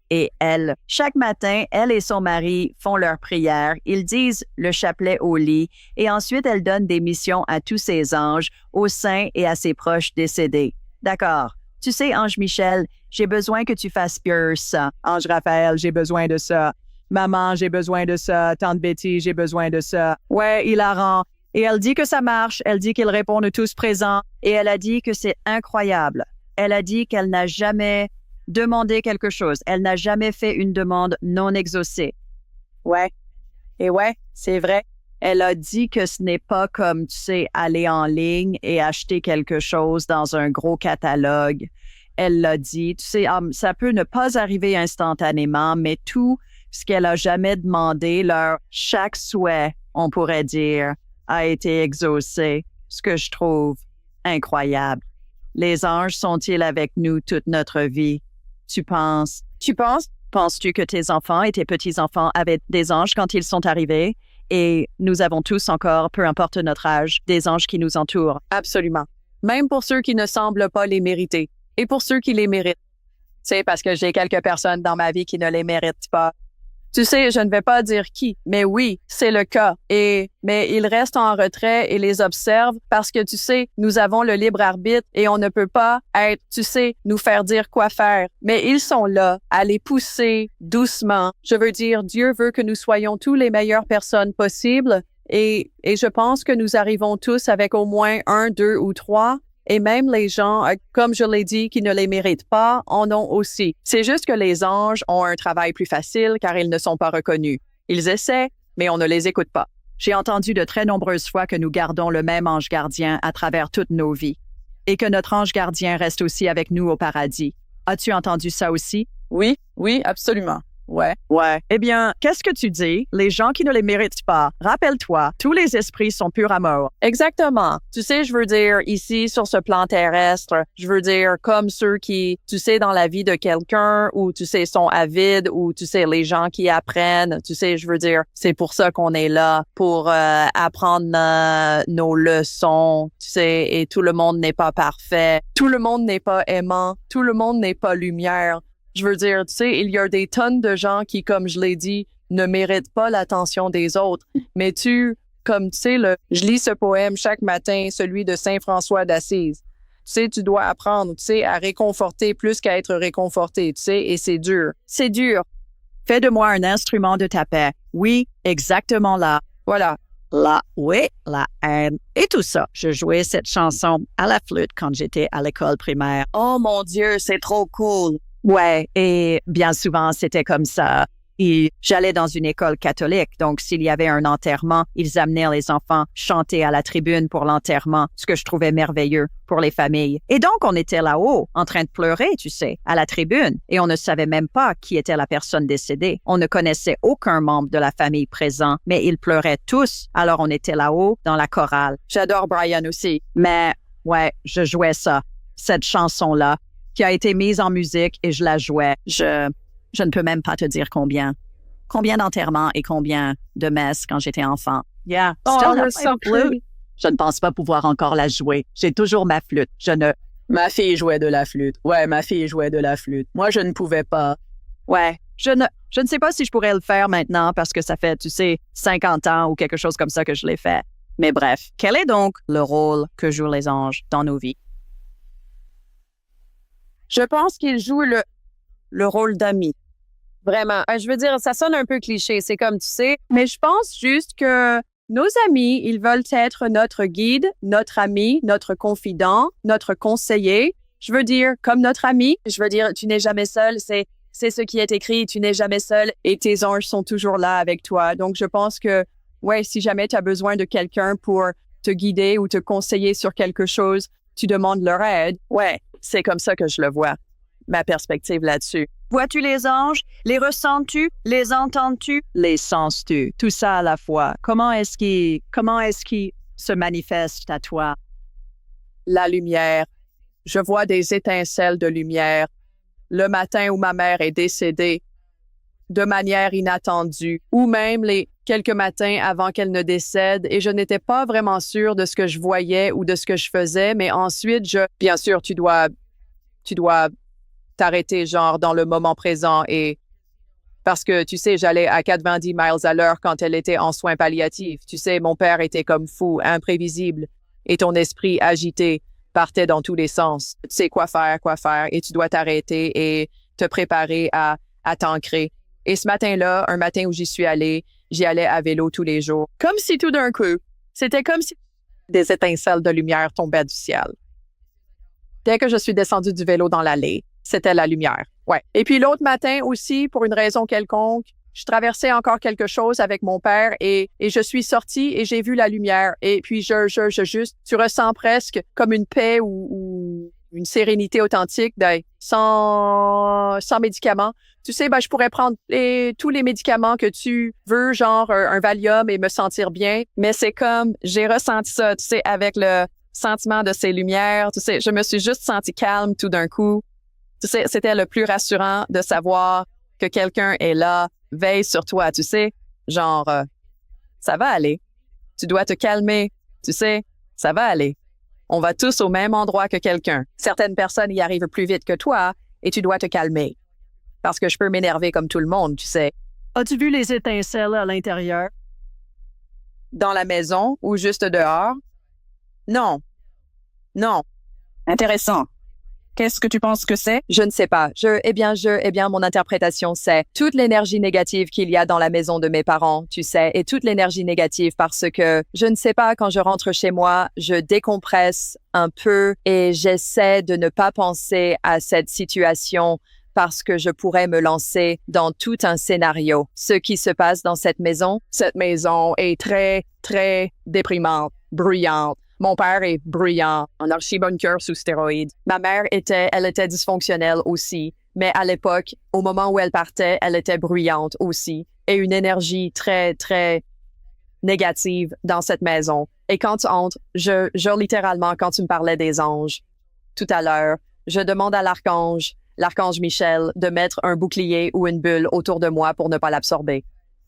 Et elle, chaque matin, elle et son mari font leur prière, ils disent le chapelet au lit et ensuite elle donne des missions à tous ses anges, aux saints et à ses proches décédés. D'accord. Tu sais, Ange Michel, j'ai besoin que tu fasses pire ça. Ange Raphaël, j'ai besoin de ça. Maman, j'ai besoin de ça. Tante Betty, j'ai besoin de ça. Ouais, hilarant. Et elle dit que ça marche. Elle dit qu'ils répondent tous présents. Et elle a dit que c'est incroyable. Elle a dit qu'elle n'a jamais demandé quelque chose. Elle n'a jamais fait une demande non exaucée. Ouais. Et ouais, c'est vrai. Elle a dit que ce n'est pas comme, tu sais, aller en ligne et acheter quelque chose dans un gros catalogue. Elle l'a dit. Tu sais, ça peut ne pas arriver instantanément, mais tout ce qu'elle a jamais demandé, chaque souhait, on pourrait dire, a été exaucé, ce que je trouve incroyable. Les anges sont-ils avec nous toute notre vie? Tu penses? Penses-tu que tes enfants et tes petits-enfants avaient des anges quand ils sont arrivés? Et nous avons tous encore, peu importe notre âge, des anges qui nous entourent. Absolument. Même pour ceux qui ne semblent pas les mériter. Et pour ceux qui les méritent. Tu sais, parce que j'ai quelques personnes dans ma vie qui ne les méritent pas. Tu sais, je ne vais pas dire qui, mais oui, c'est le cas. Mais ils restent en retrait et les observent parce que, tu sais, nous avons le libre arbitre et on ne peut pas nous faire dire quoi faire. Mais ils sont là, à les pousser doucement. Je veux dire, Dieu veut que nous soyons tous les meilleures personnes possibles et je pense que nous arrivons tous avec au moins 1, 2 ou 3. Et même les gens, comme je l'ai dit, qui ne les méritent pas, en ont aussi. C'est juste que les anges ont un travail plus facile car ils ne sont pas reconnus. Ils essaient, mais on ne les écoute pas. J'ai entendu de très nombreuses fois que nous gardons le même ange gardien à travers toutes nos vies et que notre ange gardien reste aussi avec nous au paradis. As-tu entendu ça aussi? Oui, absolument. Ouais. Eh bien, qu'est-ce que tu dis? Les gens qui ne les méritent pas. Rappelle-toi, tous les esprits sont pur amour. Exactement. Tu sais, je veux dire, ici, sur ce plan terrestre, je veux dire, comme ceux qui, tu sais, dans la vie de quelqu'un, ou tu sais, sont avides, ou tu sais, les gens qui apprennent, tu sais, je veux dire, c'est pour ça qu'on est là, pour apprendre nos leçons, tu sais, et tout le monde n'est pas parfait, tout le monde n'est pas aimant, tout le monde n'est pas lumière. Je veux dire, tu sais, il y a des tonnes de gens qui, comme je l'ai dit, ne méritent pas l'attention des autres. Mais je lis ce poème chaque matin, celui de Saint François d'Assise. Tu sais, tu dois apprendre, tu sais, à réconforter plus qu'à être réconforté, tu sais, et c'est dur. C'est dur. Fais de moi un instrument de ta paix. Oui, exactement là. Voilà. La haine et tout ça. Je jouais cette chanson à la flûte quand j'étais à l'école primaire. Oh mon Dieu, c'est trop cool. Ouais, et bien souvent, c'était comme ça. Et j'allais dans une école catholique, donc s'il y avait un enterrement, ils amenaient les enfants chanter à la tribune pour l'enterrement, ce que je trouvais merveilleux pour les familles. Et donc, on était là-haut, en train de pleurer, tu sais, à la tribune, et on ne savait même pas qui était la personne décédée. On ne connaissait aucun membre de la famille présent, mais ils pleuraient tous, alors on était là-haut dans la chorale. J'adore Brian aussi. Mais, ouais, je jouais ça, cette chanson-là, qui a été mise en musique et je la jouais. Je ne peux même pas te dire combien. Combien d'enterrements et combien de messes quand j'étais enfant? Yeah. Still you're have my flute. Je ne pense pas pouvoir encore la jouer. J'ai toujours ma flûte. Ma fille jouait de la flûte. Ouais, ma fille jouait de la flûte. Moi, je ne pouvais pas. Ouais, je ne sais pas si je pourrais le faire maintenant parce que ça fait, 50 ans ou quelque chose comme ça que je l'ai fait. Mais bref, quel est donc le rôle que jouent les anges dans nos vies? Je pense qu'ils jouent le rôle d'amis. Vraiment. Je veux dire, ça sonne un peu cliché, c'est comme tu sais, mais je pense juste que nos amis, ils veulent être notre guide, notre ami, notre confident, notre conseiller. Je veux dire, comme notre ami, je veux dire, tu n'es jamais seul, c'est ce qui est écrit, tu n'es jamais seul et tes anges sont toujours là avec toi. Donc, je pense que, ouais, si jamais tu as besoin de quelqu'un pour te guider ou te conseiller sur quelque chose, tu demandes leur aide. Ouais, c'est comme ça que je le vois, ma perspective là-dessus. Vois-tu les anges? Les ressens-tu? Les entends-tu? Les sens-tu? Tout ça à la fois. Comment est-ce qu'ils se manifestent à toi? La lumière. Je vois des étincelles de lumière. Le matin où ma mère est décédée, de manière inattendue, ou même les quelques matins avant qu'elle ne décède, et je n'étais pas vraiment sûre de ce que je voyais ou de ce que je faisais, mais ensuite, bien sûr, tu dois t'arrêter genre dans le moment présent et parce que, tu sais, j'allais à 90 miles à l'heure quand elle était en soins palliatifs. Tu sais, mon père était comme fou, imprévisible, et ton esprit agité partait dans tous les sens. Tu sais quoi faire, et tu dois t'arrêter et te préparer à t'ancrer. Et ce matin-là, un matin où j'y allais à vélo tous les jours. Comme si tout d'un coup, c'était comme si des étincelles de lumière tombaient du ciel. Dès que je suis descendue du vélo dans l'allée, c'était la lumière. Ouais. Et puis l'autre matin aussi, pour une raison quelconque, je traversais encore quelque chose avec mon père et je suis sortie et j'ai vu la lumière. Et puis tu ressens presque comme une paix ou une sérénité authentique sans médicaments. Tu sais, je pourrais prendre tous les médicaments que tu veux, genre un Valium et me sentir bien. Mais c'est comme, j'ai ressenti ça, tu sais, avec le sentiment de ces lumières. Tu sais, je me suis juste sentie calme tout d'un coup. Tu sais, c'était le plus rassurant de savoir que quelqu'un est là, veille sur toi, tu sais. Genre, ça va aller. Tu dois te calmer, tu sais, ça va aller. On va tous au même endroit que quelqu'un. Certaines personnes y arrivent plus vite que toi et tu dois te calmer. Parce que je peux m'énerver comme tout le monde, tu sais. As-tu vu les étincelles à l'intérieur? Dans la maison ou juste dehors? Non. Intéressant. Qu'est-ce que tu penses que c'est? Je ne sais pas. Mon interprétation, c'est toute l'énergie négative qu'il y a dans la maison de mes parents, tu sais, et toute l'énergie négative parce que, je ne sais pas, quand je rentre chez moi, je décompresse un peu et j'essaie de ne pas penser à cette situation parce que je pourrais me lancer dans tout un scénario. Ce qui se passe dans cette maison est très, très déprimante, bruyante. Mon père est bruyant, en archibunker sous stéroïdes. Ma mère elle était dysfonctionnelle aussi, mais à l'époque, au moment où elle partait, elle était bruyante aussi. Et une énergie très, très négative dans cette maison. Et quand tu entres, je littéralement, quand tu me parlais des anges tout à l'heure, je demande à l'archange Michel, de mettre un bouclier ou une bulle autour de moi pour ne pas l'absorber.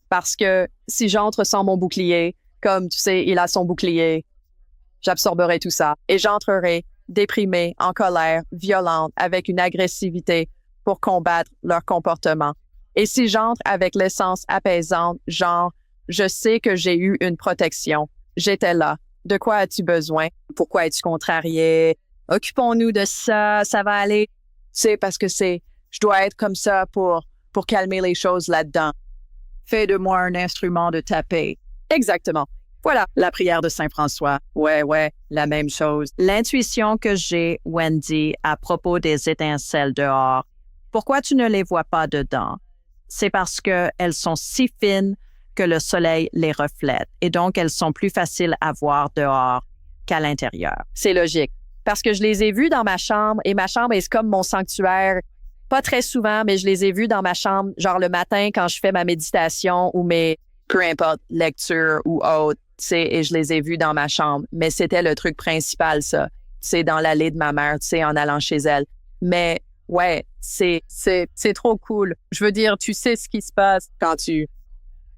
Parce que si j'entre sans mon bouclier, comme tu sais, il a son bouclier, j'absorberai tout ça et j'entrerai déprimée, en colère, violente, avec une agressivité pour combattre leur comportement. Et si j'entre avec l'essence apaisante, genre, je sais que j'ai eu une protection. J'étais là. De quoi as-tu besoin? Pourquoi es-tu contrarié? Occupons-nous de ça, ça va aller. C'est parce que je dois être comme ça pour calmer les choses là-dedans. Fais de moi un instrument de ta paix. Exactement. Voilà. La prière de Saint François. Ouais, la même chose. L'intuition que j'ai, Wendy, à propos des étincelles dehors, pourquoi tu ne les vois pas dedans? C'est parce qu'elles sont si fines que le soleil les reflète et donc elles sont plus faciles à voir dehors qu'à l'intérieur. C'est logique. Parce que je les ai vues dans ma chambre et ma chambre est comme mon sanctuaire. Pas très souvent, mais je les ai vues dans ma chambre, genre le matin quand je fais ma méditation ou peu importe, lecture ou autre, tu sais, et je les ai vues dans ma chambre. Mais c'était le truc principal, ça. C'est dans l'allée de ma mère, tu sais, en allant chez elle. Mais Ouais, c'est trop cool. Je veux dire, tu sais ce qui se passe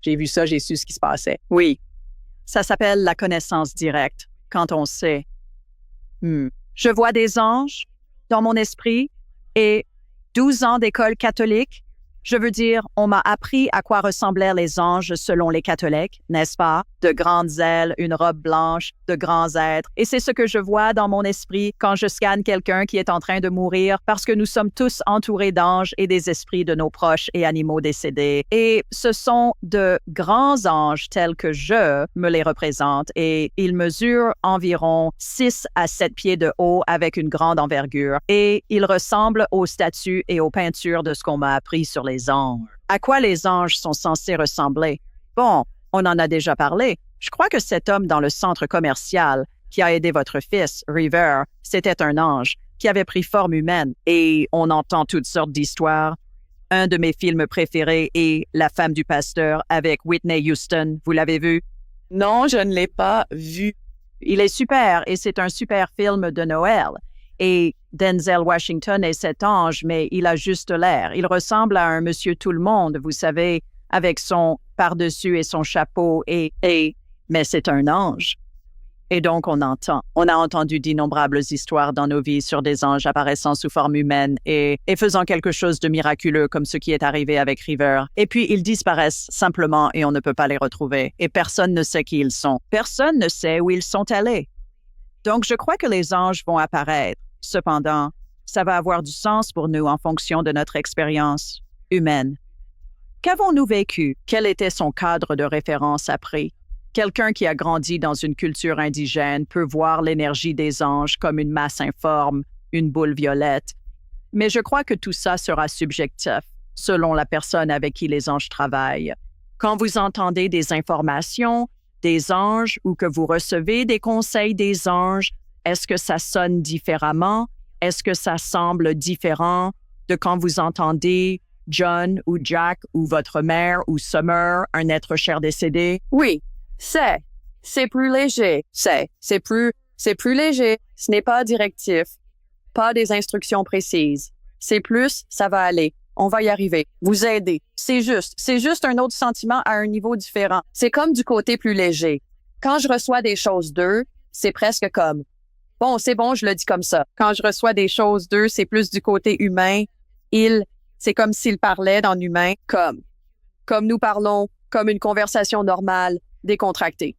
j'ai vu ça, j'ai su ce qui se passait. Oui, ça s'appelle la connaissance directe, quand on sait. Je vois des anges dans mon esprit et 12 ans d'école catholique. Je veux dire, on m'a appris à quoi ressemblaient les anges selon les catholiques, n'est-ce pas? De grandes ailes, une robe blanche, de grands êtres. Et c'est ce que je vois dans mon esprit quand je scanne quelqu'un qui est en train de mourir parce que nous sommes tous entourés d'anges et des esprits de nos proches et animaux décédés. Et ce sont de grands anges tels que je me les représente et ils mesurent environ 6 à 7 pieds de haut avec une grande envergure. Et ils ressemblent aux statues et aux peintures de ce qu'on m'a appris sur les anges. À quoi les anges sont censés ressembler? Bon, on en a déjà parlé. Je crois que cet homme dans le centre commercial qui a aidé votre fils, River, c'était un ange qui avait pris forme humaine. Et on entend toutes sortes d'histoires. Un de mes films préférés est La femme du pasteur avec Whitney Houston. Vous l'avez vu? Non, je ne l'ai pas vu. Il est super et c'est un super film de Noël. Et Denzel Washington est cet ange, mais il a juste l'air. Il ressemble à un monsieur tout-le-monde, vous savez, avec son par-dessus et son chapeau mais c'est un ange. Et donc, on a entendu d'innombrables histoires dans nos vies sur des anges apparaissant sous forme humaine et faisant quelque chose de miraculeux comme ce qui est arrivé avec River. Et puis, ils disparaissent simplement et on ne peut pas les retrouver. Et personne ne sait qui ils sont. Personne ne sait où ils sont allés. Donc, je crois que les anges vont apparaître. Cependant, ça va avoir du sens pour nous en fonction de notre expérience humaine. Qu'avons-nous vécu? Quel était son cadre de référence appris? Quelqu'un qui a grandi dans une culture indigène peut voir l'énergie des anges comme une masse informe, une boule violette. Mais je crois que tout ça sera subjectif, selon la personne avec qui les anges travaillent. Quand vous entendez des informations, des anges ou que vous recevez des conseils des anges, est-ce que ça sonne différemment? Est-ce que ça semble différent de quand vous entendez John ou Jack ou votre mère ou Summer, un être cher décédé? Oui, c'est plus léger. C'est plus léger. Ce n'est pas directif. Pas des instructions précises. C'est plus, ça va aller. On va y arriver. Vous aider. C'est juste un autre sentiment à un niveau différent. C'est comme du côté plus léger. Quand je reçois des choses d'eux, c'est presque comme, bon, c'est bon, je le dis comme ça. Quand je reçois des choses d'eux, c'est plus du côté humain. C'est comme s'ils parlaient dans l'humain, comme nous parlons, comme une conversation normale, décontractée.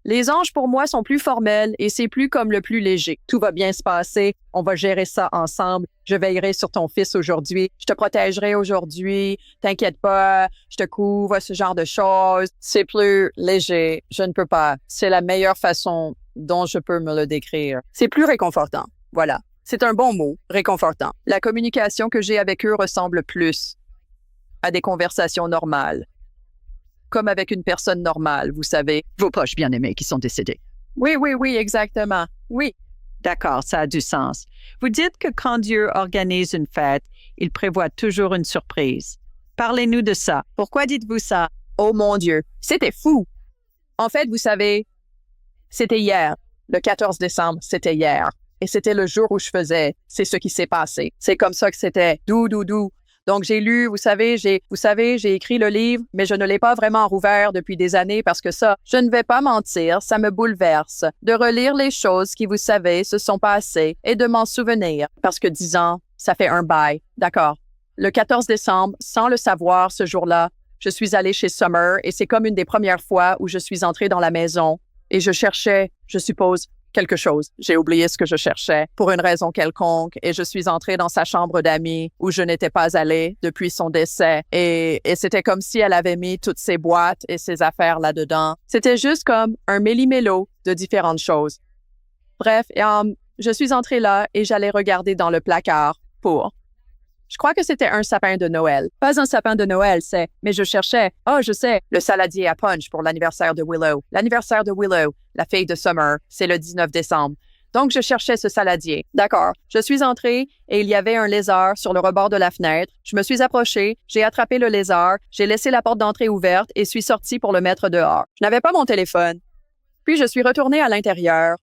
Les anges, pour moi, sont plus formels et c'est plus comme le plus léger. Tout va bien se passer, on va gérer ça ensemble. Je veillerai sur ton fils aujourd'hui, je te protégerai aujourd'hui, t'inquiète pas, je te couvre, ce genre de choses. C'est plus léger, je ne peux pas. C'est la meilleure façon dont je peux me le décrire. C'est plus réconfortant, voilà. C'est un bon mot, réconfortant. La communication que j'ai avec eux ressemble plus à des conversations normales. Comme avec une personne normale, vous savez. Vos proches bien-aimés qui sont décédés. Oui, exactement. Oui. D'accord, ça a du sens. Vous dites que quand Dieu organise une fête, il prévoit toujours une surprise. Parlez-nous de ça. Pourquoi dites-vous ça? Oh mon Dieu, c'était fou. En fait, vous savez, c'était hier. Le 14 décembre, c'était hier. Et c'était le jour où je faisais. C'est ce qui s'est passé. C'est comme ça que c'était. Dou. Donc, j'ai lu, vous savez, j'ai écrit le livre, mais je ne l'ai pas vraiment rouvert depuis des années parce que ça, je ne vais pas mentir, ça me bouleverse de relire les choses qui, vous savez, se sont passées et de m'en souvenir. Parce que 10 ans, ça fait un bail. D'accord. Le 14 décembre, sans le savoir, ce jour-là, je suis allée chez Summer et c'est comme une des premières fois où je suis entrée dans la maison et je cherchais, je suppose, quelque chose. J'ai oublié ce que je cherchais pour une raison quelconque et je suis entrée dans sa chambre d'amis où je n'étais pas allée depuis son décès et c'était comme si elle avait mis toutes ses boîtes et ses affaires là-dedans. C'était juste comme un méli-mélo de différentes choses. Bref, je suis entrée là et j'allais regarder dans le placard je crois que c'était un sapin de Noël. Pas un sapin de Noël, mais je cherchais, je sais, le saladier à punch pour l'anniversaire de Willow. L'anniversaire de Willow, la fille de Summer, c'est le 19 décembre. Donc, je cherchais ce saladier. D'accord. Je suis entrée et il y avait un lézard sur le rebord de la fenêtre. Je me suis approchée, j'ai attrapé le lézard, j'ai laissé la porte d'entrée ouverte et suis sortie pour le mettre dehors. Je n'avais pas mon téléphone. Puis, je suis retournée à l'intérieur.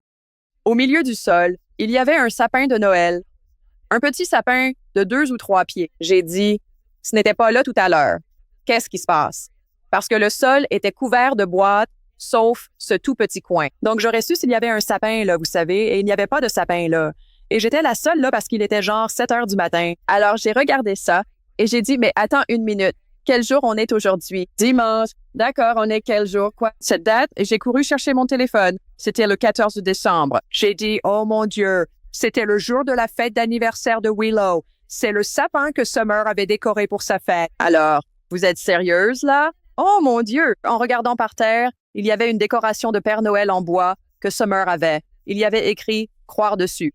Au milieu du sol, il y avait un sapin de Noël. Un petit sapin de 2 ou 3 pieds. J'ai dit, ce n'était pas là tout à l'heure. Qu'est-ce qui se passe? Parce que le sol était couvert de boîtes, sauf ce tout petit coin. Donc, j'aurais su s'il y avait un sapin là, vous savez, et il n'y avait pas de sapin là. Et j'étais la seule là parce qu'il était genre 7 heures du matin. Alors, j'ai regardé ça et j'ai dit, mais attends une minute. Quel jour on est aujourd'hui? Dimanche. D'accord, on est quel jour? Quoi? Cette date? Et j'ai couru chercher mon téléphone. C'était le 14 décembre. J'ai dit, oh mon Dieu, c'était le jour de la fête d'anniversaire de Willow. C'est le sapin que Summer avait décoré pour sa fête. Alors, vous êtes sérieuse là? Oh mon Dieu! En regardant par terre, il y avait une décoration de Père Noël en bois que Summer avait. Il y avait écrit « Croire dessus ».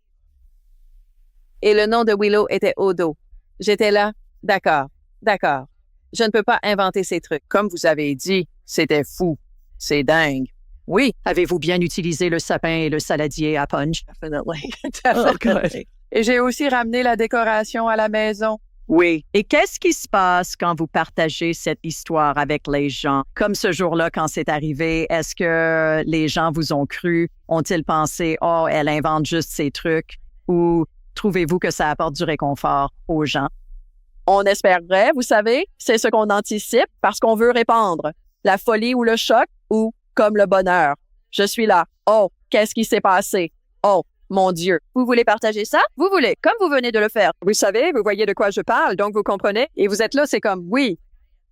Et le nom de Willow était au dos. J'étais là, d'accord. Je ne peux pas inventer ces trucs. Comme vous avez dit, c'était fou. C'est dingue. Oui. Avez-vous bien utilisé le sapin et le saladier à punch? Definitely. Et j'ai aussi ramené la décoration à la maison. Oui. Et qu'est-ce qui se passe quand vous partagez cette histoire avec les gens? Comme ce jour-là, quand c'est arrivé, est-ce que les gens vous ont cru? Ont-ils pensé, oh, elle invente juste ces trucs? Ou trouvez-vous que ça apporte du réconfort aux gens? On espère vrai, vous savez, c'est ce qu'on anticipe parce qu'on veut répandre. La folie ou le choc ou comme le bonheur. Je suis là. Oh, qu'est-ce qui s'est passé? Oh, mon Dieu. Vous voulez partager ça? Vous voulez, comme vous venez de le faire. Vous savez, vous voyez de quoi je parle, donc vous comprenez. Et vous êtes là, c'est comme oui.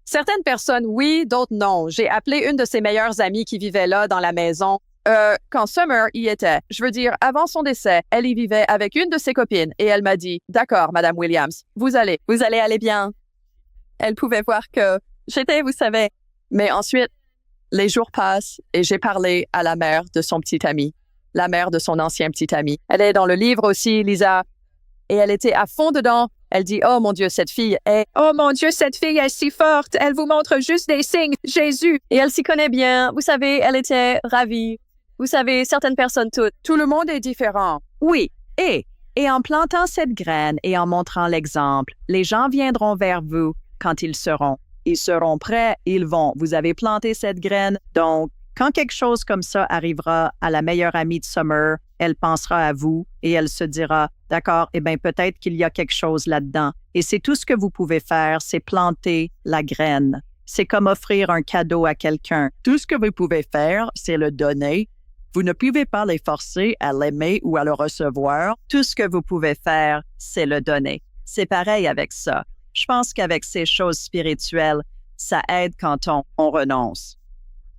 Certaines personnes, oui, d'autres non. J'ai appelé une de ses meilleures amies qui vivait là dans la maison. Quand Summer y était, je veux dire, avant son décès, elle y vivait avec une de ses copines et elle m'a dit, d'accord, Madame Williams, vous allez aller bien. Elle pouvait voir que j'étais, vous savez. Mais ensuite, les jours passent et j'ai parlé à la mère de son petit ami, la mère de son ancien petit ami. Elle est dans le livre aussi, Lisa, et elle était à fond dedans. Elle dit, oh mon Dieu, cette fille est... Oh mon Dieu, cette fille est si forte. Elle vous montre juste des signes. Jésus. Et elle s'y connaît bien. Vous savez, elle était ravie. Vous savez, certaines personnes toutes. Tout le monde est différent. Oui. Et en plantant cette graine et en montrant l'exemple, les gens viendront vers vous quand ils seront. Ils seront prêts, ils vont. Vous avez planté cette graine. Donc, quand quelque chose comme ça arrivera à la meilleure amie de Summer, elle pensera à vous et elle se dira, d'accord, eh bien, peut-être qu'il y a quelque chose là-dedans. Et c'est tout ce que vous pouvez faire, c'est planter la graine. C'est comme offrir un cadeau à quelqu'un. Tout ce que vous pouvez faire, c'est le donner. Vous ne pouvez pas les forcer à l'aimer ou à le recevoir. Tout ce que vous pouvez faire, c'est le donner. C'est pareil avec ça. Je pense qu'avec ces choses spirituelles, ça aide quand on renonce.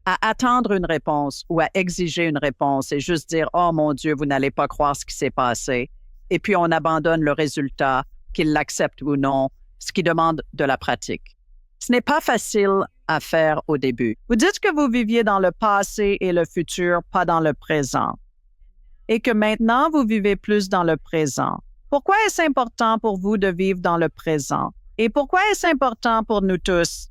À attendre une réponse ou à exiger une réponse et juste dire « Oh mon Dieu, vous n'allez pas croire ce qui s'est passé ». Et puis on abandonne le résultat, qu'il l'accepte ou non, ce qui demande de la pratique. Ce n'est pas facile à faire au début. Vous dites que vous viviez dans le passé et le futur, pas dans le présent. Et que maintenant, vous vivez plus dans le présent. Pourquoi est-ce important pour vous de vivre dans le présent? Et pourquoi est-ce important pour nous tous?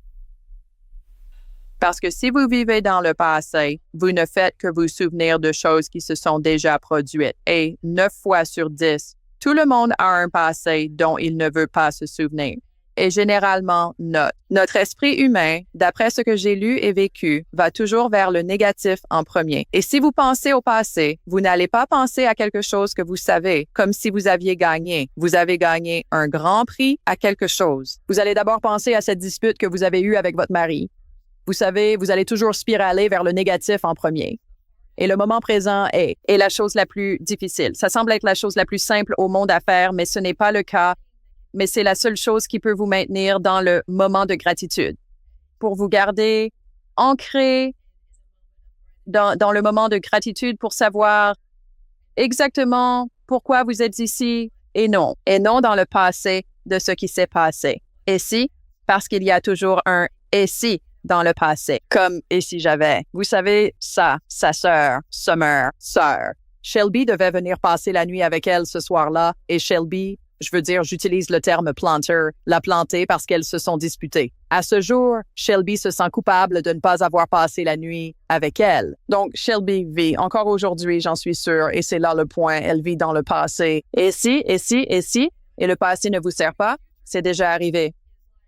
Parce que si vous vivez dans le passé, vous ne faites que vous souvenir de choses qui se sont déjà produites. Et 9 fois sur 10, tout le monde a un passé dont il ne veut pas se souvenir. Et généralement, notre esprit humain, d'après ce que j'ai lu et vécu, va toujours vers le négatif en premier. Et si vous pensez au passé, vous n'allez pas penser à quelque chose que vous savez, comme si vous aviez gagné. Vous avez gagné un grand prix à quelque chose. Vous allez d'abord penser à cette dispute que vous avez eue avec votre mari. Vous savez, vous allez toujours spiraler vers le négatif en premier. Et le moment présent est la chose la plus difficile. Ça semble être la chose la plus simple au monde à faire, mais ce n'est pas le cas. Mais c'est la seule chose qui peut vous maintenir dans le moment de gratitude. Pour vous garder ancré dans le moment de gratitude pour savoir exactement pourquoi vous êtes ici et non dans le passé de ce qui s'est passé. Et si, parce qu'il y a toujours un « et si » dans le passé, comme « et si j'avais ». Vous savez, sa sœur, Summer, sœur. Shelby devait venir passer la nuit avec elle ce soir-là et Shelby, je veux dire, j'utilise le terme planter, l'a plantée parce qu'elles se sont disputées. À ce jour, Shelby se sent coupable de ne pas avoir passé la nuit avec elle. Donc, Shelby vit, encore aujourd'hui, j'en suis sûre, et c'est là le point, elle vit dans le passé. Et si, et le passé ne vous sert pas, c'est déjà arrivé.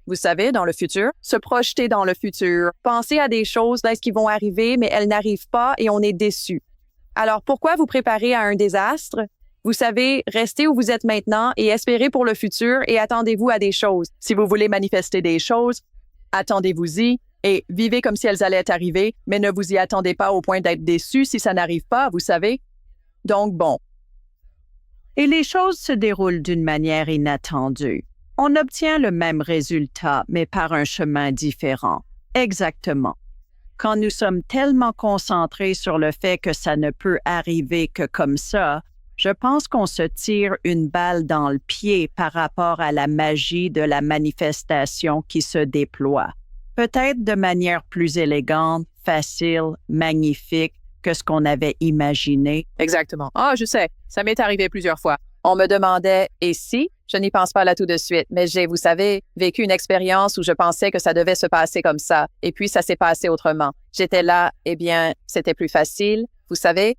Vous savez, dans le futur, se projeter dans le futur, penser à des choses qui vont arriver, mais elles n'arrivent pas et on est déçu. Alors, pourquoi vous préparer à un désastre? Vous savez, restez où vous êtes maintenant et espérez pour le futur et attendez-vous à des choses. Si vous voulez manifester des choses, attendez-vous-y et vivez comme si elles allaient arriver, mais ne vous y attendez pas au point d'être déçus si ça n'arrive pas, vous savez. Donc bon. Et les choses se déroulent d'une manière inattendue. On obtient le même résultat, mais par un chemin différent. Exactement. Quand nous sommes tellement concentrés sur le fait que ça ne peut arriver que comme ça, je pense qu'on se tire une balle dans le pied par rapport à la magie de la manifestation qui se déploie. Peut-être de manière plus élégante, facile, magnifique que ce qu'on avait imaginé. Exactement. Ah, je sais, ça m'est arrivé plusieurs fois. On me demandait « et si ?» Je n'y pense pas là tout de suite, mais j'ai, vous savez, vécu une expérience où je pensais que ça devait se passer comme ça, et puis ça s'est passé autrement. J'étais là, eh bien, c'était plus facile, vous savez.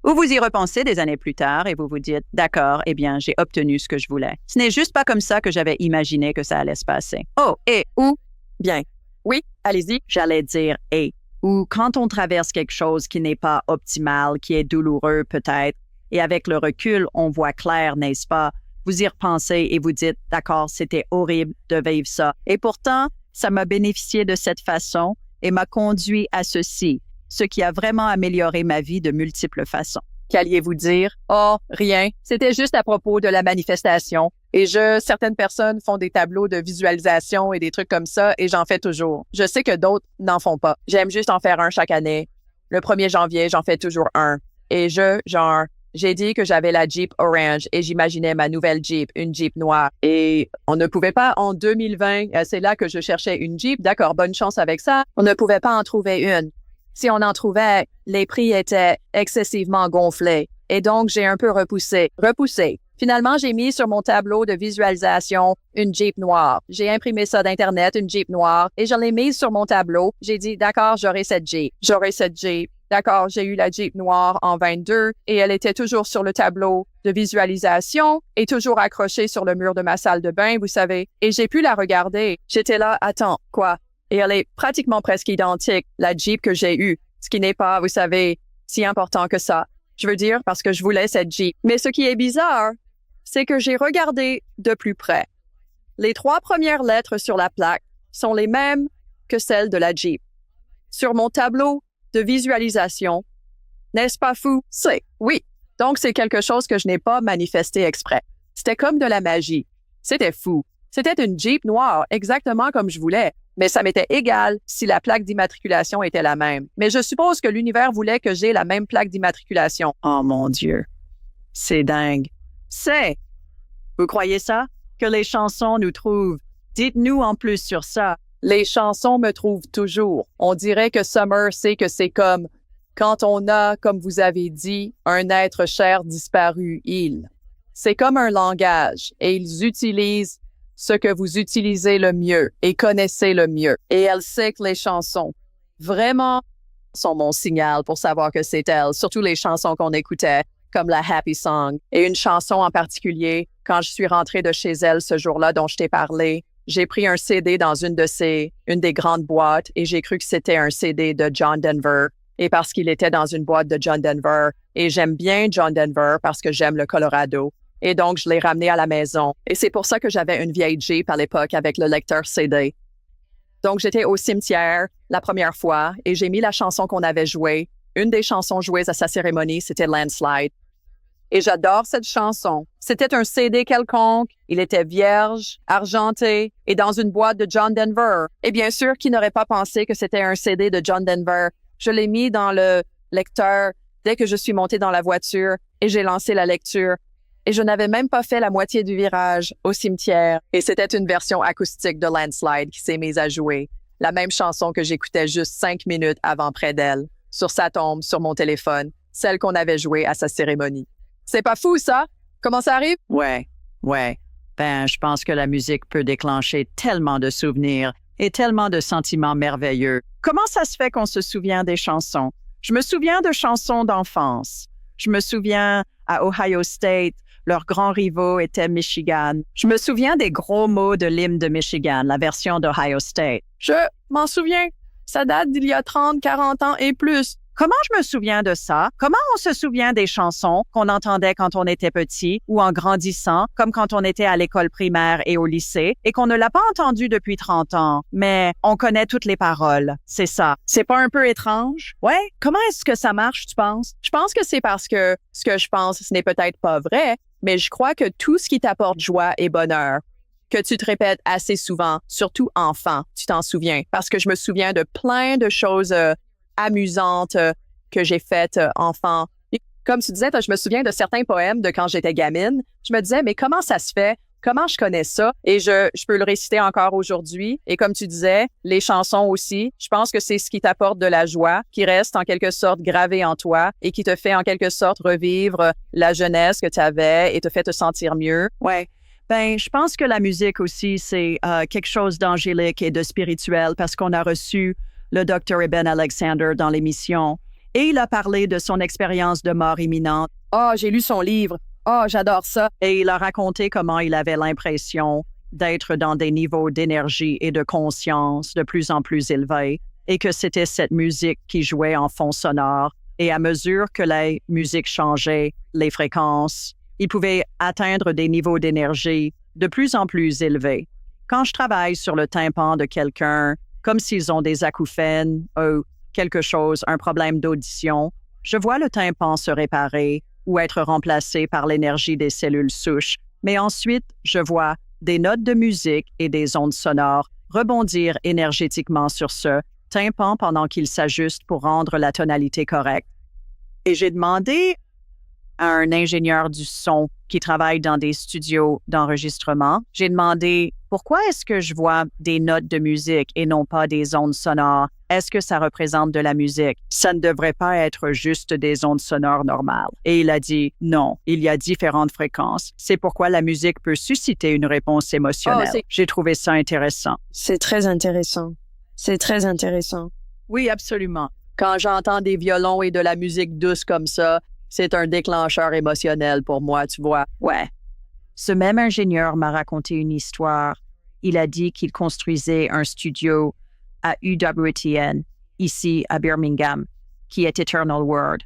Ou vous y repensez des années plus tard et vous vous dites, d'accord, eh bien, j'ai obtenu ce que je voulais. Ce n'est juste pas comme ça que j'avais imaginé que ça allait se passer. Oh, et ou, bien, Oui, allez-y. j'allais dire et, ou quand on traverse quelque chose qui n'est pas optimal, qui est douloureux peut-être, et avec le recul, on voit clair, n'est-ce pas? Vous y repensez et vous dites, d'accord, c'était horrible de vivre ça. Et pourtant, ça m'a bénéficié de cette façon et m'a conduit à ceci, ce qui a vraiment amélioré ma vie de multiples façons. Qu'alliez-vous dire? Oh, rien. C'était juste à propos de la manifestation. Et certaines personnes font des tableaux de visualisation et des trucs comme ça, et j'en fais toujours. Je sais que d'autres n'en font pas. J'aime juste en faire un chaque année. Le 1er janvier, j'en fais toujours un. Et j'ai dit que j'avais la Jeep orange et j'imaginais ma nouvelle Jeep, une Jeep noire. Et on ne pouvait pas en 2020, c'est là que je cherchais une Jeep. D'accord, bonne chance avec ça. On ne pouvait pas en trouver une. Si on en trouvait, les prix étaient excessivement gonflés. Et donc, j'ai un peu repoussé. Finalement, j'ai mis sur mon tableau de visualisation une Jeep noire. J'ai imprimé ça d'Internet, une Jeep noire, et je l'ai mise sur mon tableau. J'ai dit, d'accord, j'aurai cette Jeep. D'accord, j'ai eu la Jeep noire en 22 et elle était toujours sur le tableau de visualisation et toujours accrochée sur le mur de ma salle de bain, vous savez. Et j'ai pu la regarder. J'étais là, attends, quoi? Et elle est pratiquement presque identique, la Jeep que j'ai eue, ce qui n'est pas, vous savez, si important que ça. Je veux dire, parce que je voulais cette Jeep. Mais ce qui est bizarre, c'est que j'ai regardé de plus près. Les 3 premières lettres sur la plaque sont les mêmes que celles de la Jeep. Sur mon tableau de visualisation, n'est-ce pas fou? Oui. Donc, c'est quelque chose que je n'ai pas manifesté exprès. C'était comme de la magie. C'était fou. C'était une Jeep noire, exactement comme je voulais. Mais ça m'était égal si la plaque d'immatriculation était la même. Mais je suppose que l'univers voulait que j'aie la même plaque d'immatriculation. Oh mon Dieu, c'est dingue. Vous croyez ça? Que les chansons nous trouvent? Dites-nous en plus sur ça. Les chansons me trouvent toujours. On dirait que Summer sait que c'est comme quand on a, comme vous avez dit, un être cher disparu, C'est comme un langage et ils utilisent ce que vous utilisez le mieux et connaissez le mieux. Et elle sait que les chansons, vraiment, sont mon signal pour savoir que c'est elle, surtout les chansons qu'on écoutait, comme la Happy Song. Et une chanson en particulier, quand je suis rentrée de chez elle ce jour-là dont je t'ai parlé, j'ai pris un CD dans une des grandes boîtes et j'ai cru que c'était un CD de John Denver. Et parce qu'il était dans une boîte de John Denver, et j'aime bien John Denver parce que j'aime le Colorado. Et donc, je l'ai ramené à la maison. Et c'est pour ça que j'avais une vieille Jeep à l'époque avec le lecteur CD. Donc, j'étais au cimetière la première fois et j'ai mis la chanson qu'on avait jouée. Une des chansons jouées à sa cérémonie, c'était Landslide. Et j'adore cette chanson. C'était un CD quelconque. Il était vierge, argenté et dans une boîte de John Denver. Et bien sûr, qui n'aurait pas pensé que c'était un CD de John Denver? Je l'ai mis dans le lecteur dès que je suis montée dans la voiture et j'ai lancé la lecture. Et je n'avais même pas fait la moitié du virage au cimetière. Et c'était une version acoustique de Landslide qui s'est mise à jouer. La même chanson que j'écoutais juste 5 minutes avant près d'elle, sur sa tombe, sur mon téléphone, celle qu'on avait jouée à sa cérémonie. C'est pas fou, ça? Comment ça arrive? Ouais. Ben, je pense que la musique peut déclencher tellement de souvenirs et tellement de sentiments merveilleux. Comment ça se fait qu'on se souvient des chansons? Je me souviens de chansons d'enfance. Je me souviens à Ohio State, leurs grands rivaux étaient Michigan. Je me souviens des gros mots de l'hymne de Michigan, la version d'Ohio State. Je m'en souviens. Ça date d'il y a 30, 40 ans et plus. Comment je me souviens de ça? Comment on se souvient des chansons qu'on entendait quand on était petit ou en grandissant, comme quand on était à l'école primaire et au lycée, et qu'on ne l'a pas entendu depuis 30 ans, mais on connaît toutes les paroles. C'est ça. C'est pas un peu étrange? Ouais. Comment est-ce que ça marche, tu penses? Je pense que c'est parce que ce que je pense, ce n'est peut-être pas vrai, mais je crois que tout ce qui t'apporte joie et bonheur, que tu te répètes assez souvent, surtout enfant, tu t'en souviens. Parce que je me souviens de plein de choses amusantes que j'ai faites enfant. Et comme tu disais, je me souviens de certains poèmes de quand j'étais gamine. Je me disais, mais comment ça se fait? Comment je connais ça? Et je peux le réciter encore aujourd'hui. Et comme tu disais, les chansons aussi, je pense que c'est ce qui t'apporte de la joie, qui reste en quelque sorte gravé en toi et qui te fait en quelque sorte revivre la jeunesse que tu avais et te fait te sentir mieux. Ouais. Ben, je pense que la musique aussi, c'est quelque chose d'angélique et de spirituel parce qu'on a reçu le Dr. Eben Alexander dans l'émission et il a parlé de son expérience de mort imminente. Ah, j'ai lu son livre. Ah, j'adore ça. Et il a raconté comment il avait l'impression d'être dans des niveaux d'énergie et de conscience de plus en plus élevés et que c'était cette musique qui jouait en fond sonore. Et à mesure que la musique changeait, les fréquences, il pouvait atteindre des niveaux d'énergie de plus en plus élevés. Quand je travaille sur le tympan de quelqu'un, comme s'ils ont des acouphènes ou quelque chose, un problème d'audition, je vois le tympan se réparer ou être remplacé par l'énergie des cellules souches. Mais ensuite, je vois des notes de musique et des ondes sonores rebondir énergétiquement sur ce tympan pendant qu'il s'ajuste pour rendre la tonalité correcte. Et j'ai demandé à un ingénieur du son qui travaille dans des studios d'enregistrement, j'ai demandé pourquoi est-ce que je vois des notes de musique et non pas des ondes sonores? Est-ce que ça représente de la musique? Ça ne devrait pas être juste des ondes sonores normales. Et il a dit non, il y a différentes fréquences. C'est pourquoi la musique peut susciter une réponse émotionnelle. J'ai trouvé ça intéressant. C'est très intéressant. C'est très intéressant. Oui, absolument. Quand j'entends des violons et de la musique douce comme ça, c'est un déclencheur émotionnel pour moi, tu vois. Ouais. Ce même ingénieur m'a raconté une histoire. Il a dit qu'il construisait un studio à UWTN, ici à Birmingham, qui est Eternal Word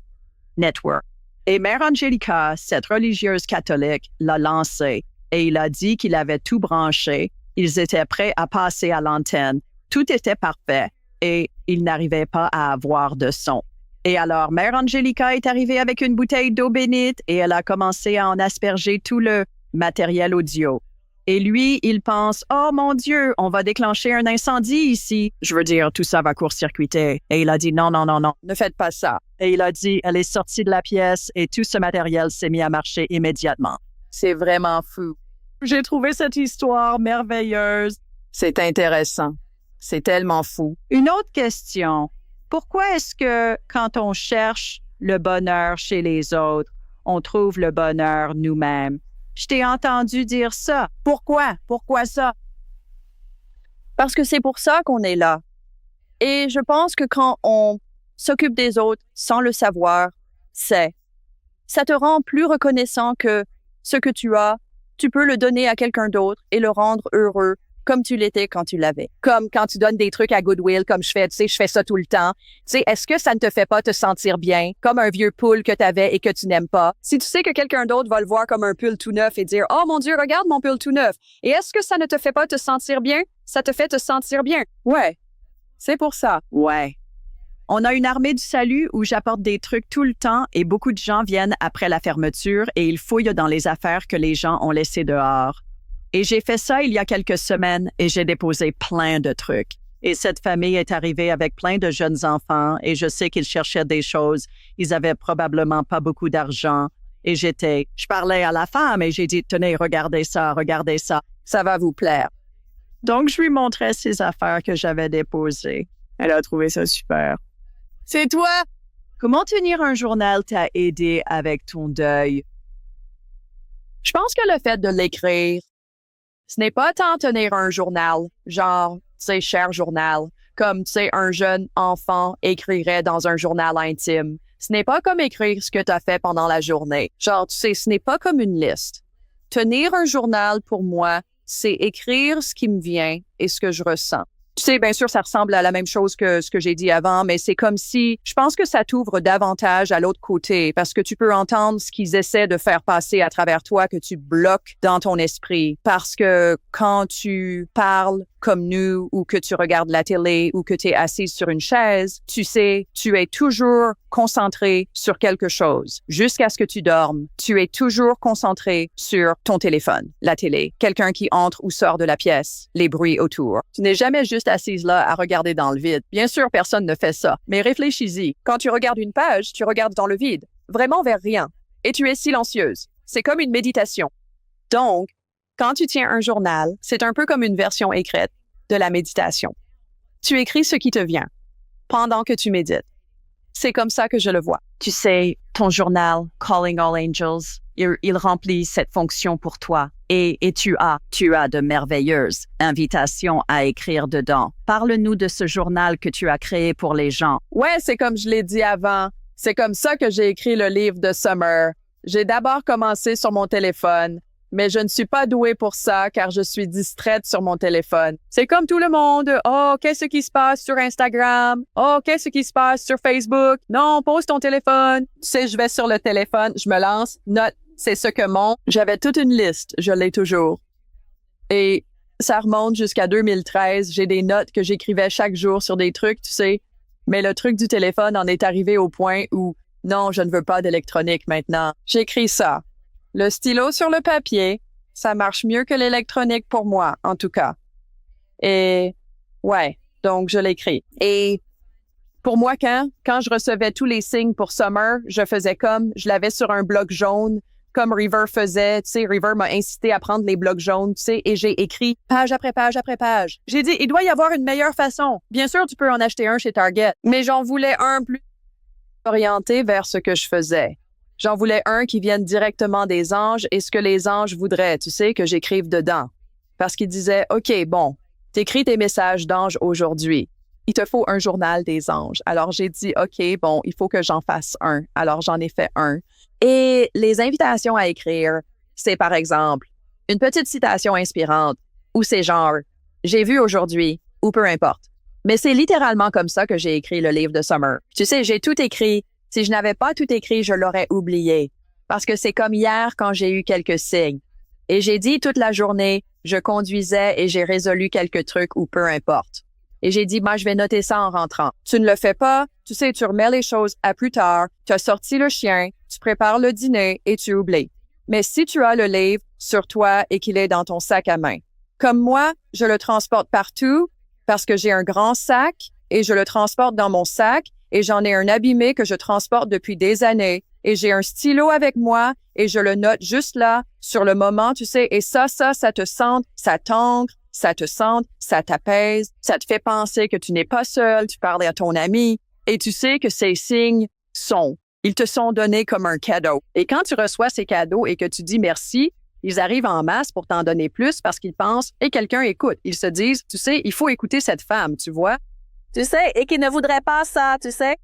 Network. Et Mère Angelica, cette religieuse catholique, l'a lancé et il a dit qu'il avait tout branché. Ils étaient prêts à passer à l'antenne. Tout était parfait et il n'arrivait pas à avoir de son. Et alors, Mère Angelica est arrivée avec une bouteille d'eau bénite et elle a commencé à en asperger tout le matériel audio. Et lui, il pense, « Oh mon Dieu, on va déclencher un incendie ici. Je veux dire, tout ça va court-circuiter. » Et il a dit, « Non, non, non, non, ne faites pas ça. » Et il a dit, elle est sortie de la pièce et tout ce matériel s'est mis à marcher immédiatement. C'est vraiment fou. J'ai trouvé cette histoire merveilleuse. C'est intéressant. C'est tellement fou. Une autre question. Pourquoi est-ce que quand on cherche le bonheur chez les autres, on trouve le bonheur nous-mêmes? Je t'ai entendu dire ça. Pourquoi? Pourquoi ça? Parce que c'est pour ça qu'on est là. Et je pense que quand on s'occupe des autres sans le savoir, ça te rend plus reconnaissant que ce que tu as, tu peux le donner à quelqu'un d'autre et le rendre heureux comme tu l'étais quand tu l'avais. Comme quand tu donnes des trucs à Goodwill, comme je fais, tu sais, je fais ça tout le temps. Tu sais, est-ce que ça ne te fait pas te sentir bien, comme un vieux pull que tu avais et que tu n'aimes pas? Si tu sais que quelqu'un d'autre va le voir comme un pull tout neuf et dire « Oh mon Dieu, regarde mon pull tout neuf. » Et est-ce que ça ne te fait pas te sentir bien? Ça te fait te sentir bien. Ouais, c'est pour ça. Ouais. On a une armée du salut où j'apporte des trucs tout le temps et beaucoup de gens viennent après la fermeture et ils fouillent dans les affaires que les gens ont laissées dehors. Et j'ai fait ça il y a quelques semaines et j'ai déposé plein de trucs. Et cette famille est arrivée avec plein de jeunes enfants et je sais qu'ils cherchaient des choses. Ils avaient probablement pas beaucoup d'argent. Et je parlais à la femme et j'ai dit, tenez, regardez ça, ça va vous plaire. Donc, je lui montrais ces affaires que j'avais déposées. Elle a trouvé ça super. C'est toi! Comment tenir un journal t'a aidé avec ton deuil? Je pense que le fait de l'écrire, ce n'est pas tant tenir un journal, genre, tu sais, cher journal, comme, tu sais, un jeune enfant écrirait dans un journal intime. Ce n'est pas comme écrire ce que tu as fait pendant la journée. Genre, tu sais, ce n'est pas comme une liste. Tenir un journal, pour moi, c'est écrire ce qui me vient et ce que je ressens. Tu sais, bien sûr, ça ressemble à la même chose que ce que j'ai dit avant, mais c'est comme si, je pense que ça t'ouvre davantage à l'autre côté parce que tu peux entendre ce qu'ils essaient de faire passer à travers toi que tu bloques dans ton esprit. Parce que quand tu parles comme nous ou que tu regardes la télé ou que tu es assise sur une chaise, tu sais, tu es toujours concentré sur quelque chose. Jusqu'à ce que tu dormes, tu es toujours concentré sur ton téléphone, la télé, quelqu'un qui entre ou sort de la pièce, les bruits autour. Tu n'es jamais juste assise là à regarder dans le vide. Bien sûr, personne ne fait ça, mais réfléchis-y. Quand tu regardes une page, tu regardes dans le vide, vraiment vers rien, et tu es silencieuse. C'est comme une méditation. Donc, quand tu tiens un journal, c'est un peu comme une version écrite de la méditation. Tu écris ce qui te vient pendant que tu médites. C'est comme ça que je le vois. Tu sais, ton journal, Calling All Angels, il remplit cette fonction pour toi. Et tu as de merveilleuses invitations à écrire dedans. Parle-nous de ce journal que tu as créé pour les gens. Ouais, c'est comme je l'ai dit avant. C'est comme ça que j'ai écrit le livre de Summer. J'ai d'abord commencé sur mon téléphone, mais je ne suis pas douée pour ça car je suis distraite sur mon téléphone. C'est comme tout le monde. Oh, qu'est-ce qui se passe sur Instagram? Oh, qu'est-ce qui se passe sur Facebook? Non, pose ton téléphone. Tu sais, je vais sur le téléphone, je me lance, note, c'est ce que mon. J'avais toute une liste, je l'ai toujours. Et ça remonte jusqu'à 2013. J'ai des notes que j'écrivais chaque jour sur des trucs, tu sais. Mais le truc du téléphone en est arrivé au point où, non, je ne veux pas d'électronique maintenant. J'écris ça. Le stylo sur le papier, ça marche mieux que l'électronique pour moi, en tout cas. Et ouais, donc je l'écris. Et pour moi, quand je recevais tous les signes pour Summer, je faisais comme, je l'avais sur un bloc jaune, comme River faisait. Tu sais, River m'a incité à prendre les blocs jaunes, tu sais, et j'ai écrit page après page après page. J'ai dit, il doit y avoir une meilleure façon. Bien sûr, tu peux en acheter un chez Target, mais j'en voulais un plus orienté vers ce que je faisais. J'en voulais un qui vienne directement des anges et ce que les anges voudraient, tu sais, que j'écrive dedans. Parce qu'ils disaient, OK, bon, t'écris tes messages d'anges aujourd'hui. Il te faut un journal des anges. Alors, j'ai dit, OK, bon, il faut que j'en fasse un. Alors, j'en ai fait un. Et les invitations à écrire, c'est par exemple une petite citation inspirante ou c'est genre, j'ai vu aujourd'hui ou peu importe. Mais c'est littéralement comme ça que j'ai écrit le livre de Summer. Tu sais, j'ai tout écrit. Si je n'avais pas tout écrit, je l'aurais oublié. Parce que c'est comme hier quand j'ai eu quelques signes. Et j'ai dit toute la journée, je conduisais et j'ai résolu quelques trucs ou peu importe. Et j'ai dit, moi, je vais noter ça en rentrant. Tu ne le fais pas, tu sais, tu remets les choses à plus tard, tu as sorti le chien, tu prépares le dîner et tu oublies. Mais si tu as le livre sur toi et qu'il est dans ton sac à main, comme moi, je le transporte partout parce que j'ai un grand sac et je le transporte dans mon sac et j'en ai un abîmé que je transporte depuis des années et j'ai un stylo avec moi et je le note juste là, sur le moment, tu sais, et ça te sente, ça t'ancre, ça te sente, ça t'apaise, ça te fait penser que tu n'es pas seul, tu parles à ton ami et tu sais que ces signes ils te sont donnés comme un cadeau. Et quand tu reçois ces cadeaux et que tu dis merci, ils arrivent en masse pour t'en donner plus parce qu'ils pensent, et quelqu'un écoute. Ils se disent, tu sais, il faut écouter cette femme, tu vois. Tu sais, et qui ne voudrait pas ça, tu sais.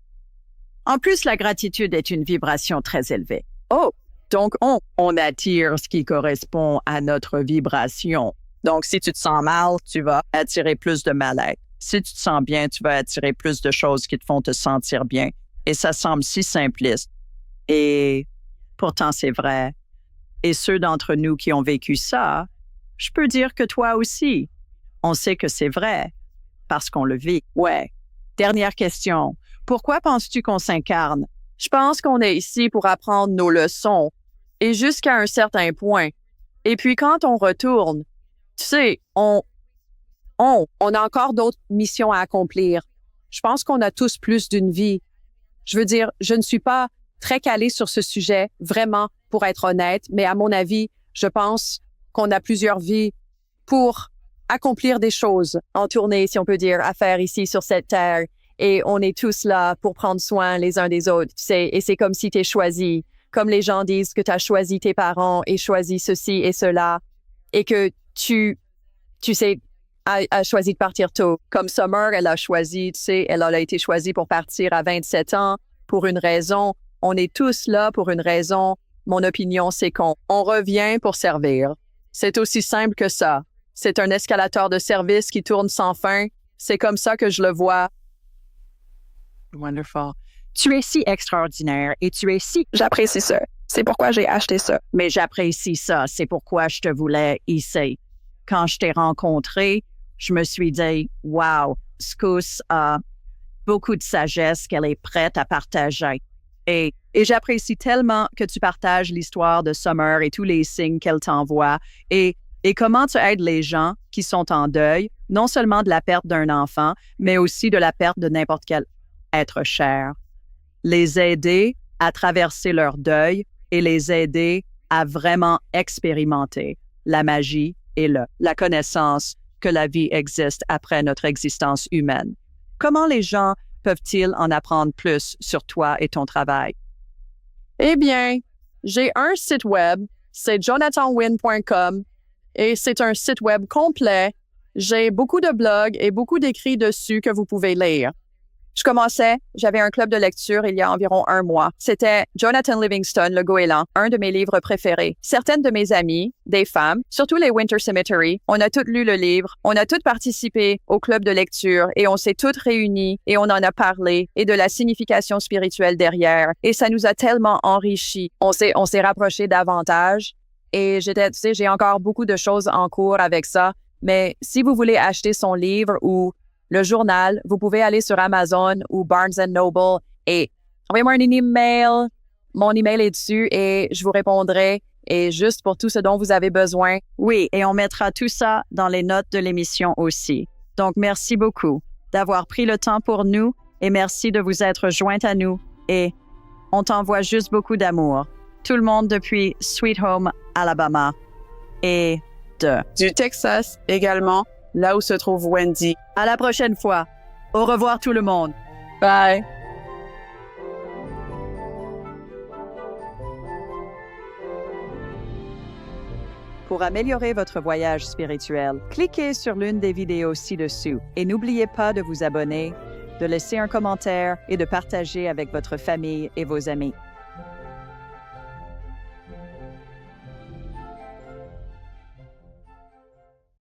En plus, la gratitude est une vibration très élevée. Oh, donc On attire ce qui correspond à notre vibration. Donc, si tu te sens mal, tu vas attirer plus de mal-être. Si tu te sens bien, tu vas attirer plus de choses qui te font te sentir bien. Et ça semble si simpliste. Et pourtant, c'est vrai. Et ceux d'entre nous qui ont vécu ça, je peux dire que toi aussi, on sait que c'est vrai parce qu'on le vit. Ouais. Dernière question. Pourquoi penses-tu qu'on s'incarne? Je pense qu'on est ici pour apprendre nos leçons et jusqu'à un certain point. Et puis quand on retourne, tu sais, on a encore d'autres missions à accomplir. Je pense qu'on a tous plus d'une vie. Je veux dire, je ne suis pas très calée sur ce sujet, vraiment, pour être honnête, mais à mon avis, je pense qu'on a plusieurs vies pour accomplir des choses en tournée, si on peut dire, à faire ici sur cette terre. Et on est tous là pour prendre soin les uns des autres, tu sais, et c'est comme si tu es choisi, comme les gens disent que tu as choisi tes parents et choisi ceci et cela, et que tu sais, a choisi de partir tôt. Comme Summer, elle a choisi, tu sais, elle a été choisie pour partir à 27 ans pour une raison. On est tous là pour une raison. Mon opinion, c'est qu'on revient pour servir. C'est aussi simple que ça. C'est un escalator de service qui tourne sans fin C'est comme ça que je le vois. Wonderful. Tu es si extraordinaire et tu es si... J'apprécie ça. C'est pourquoi j'ai acheté ça. Mais j'apprécie ça, c'est pourquoi je te voulais ici. Quand je t'ai rencontré, je me suis dit, wow, Scous a beaucoup de sagesse qu'elle est prête à partager. Et j'apprécie tellement que tu partages l'histoire de Summer et tous les signes qu'elle t'envoie et comment tu aides les gens qui sont en deuil, non seulement de la perte d'un enfant, mais aussi de la perte de n'importe quel être cher. Les aider à traverser leur deuil et les aider à vraiment expérimenter la magie et la connaissance que la vie existe après notre existence humaine. Comment les gens peuvent-ils en apprendre plus sur toi et ton travail? Eh bien, j'ai un site web, c'est jonathanwin.com et c'est un site web complet. J'ai beaucoup de blogs et beaucoup d'écrits dessus que vous pouvez lire. J'avais un club de lecture il y a environ 1 mois. C'était Jonathan Livingston, Le Goéland, un de mes livres préférés. Certaines de mes amies, des femmes, surtout les Winter Cemetery, on a toutes lu le livre, on a toutes participé au club de lecture et on s'est toutes réunies et on en a parlé et de la signification spirituelle derrière. Et ça nous a tellement enrichis. On s'est rapprochés davantage et j'ai encore beaucoup de choses en cours avec ça. Mais si vous voulez acheter son livre ou le journal, vous pouvez aller sur Amazon ou Barnes & Noble et envoyez-moi un email. Mon email est dessus et je vous répondrai et juste pour tout ce dont vous avez besoin. Oui, et on mettra tout ça dans les notes de l'émission aussi. Donc, merci beaucoup d'avoir pris le temps pour nous et merci de vous être jointe à nous et on t'envoie juste beaucoup d'amour. Tout le monde depuis Sweet Home, Alabama et du Texas également, là où se trouve Wendy. À la prochaine fois. Au revoir tout le monde. Bye. Pour améliorer votre voyage spirituel, cliquez sur l'une des vidéos ci-dessous et n'oubliez pas de vous abonner, de laisser un commentaire et de partager avec votre famille et vos amis.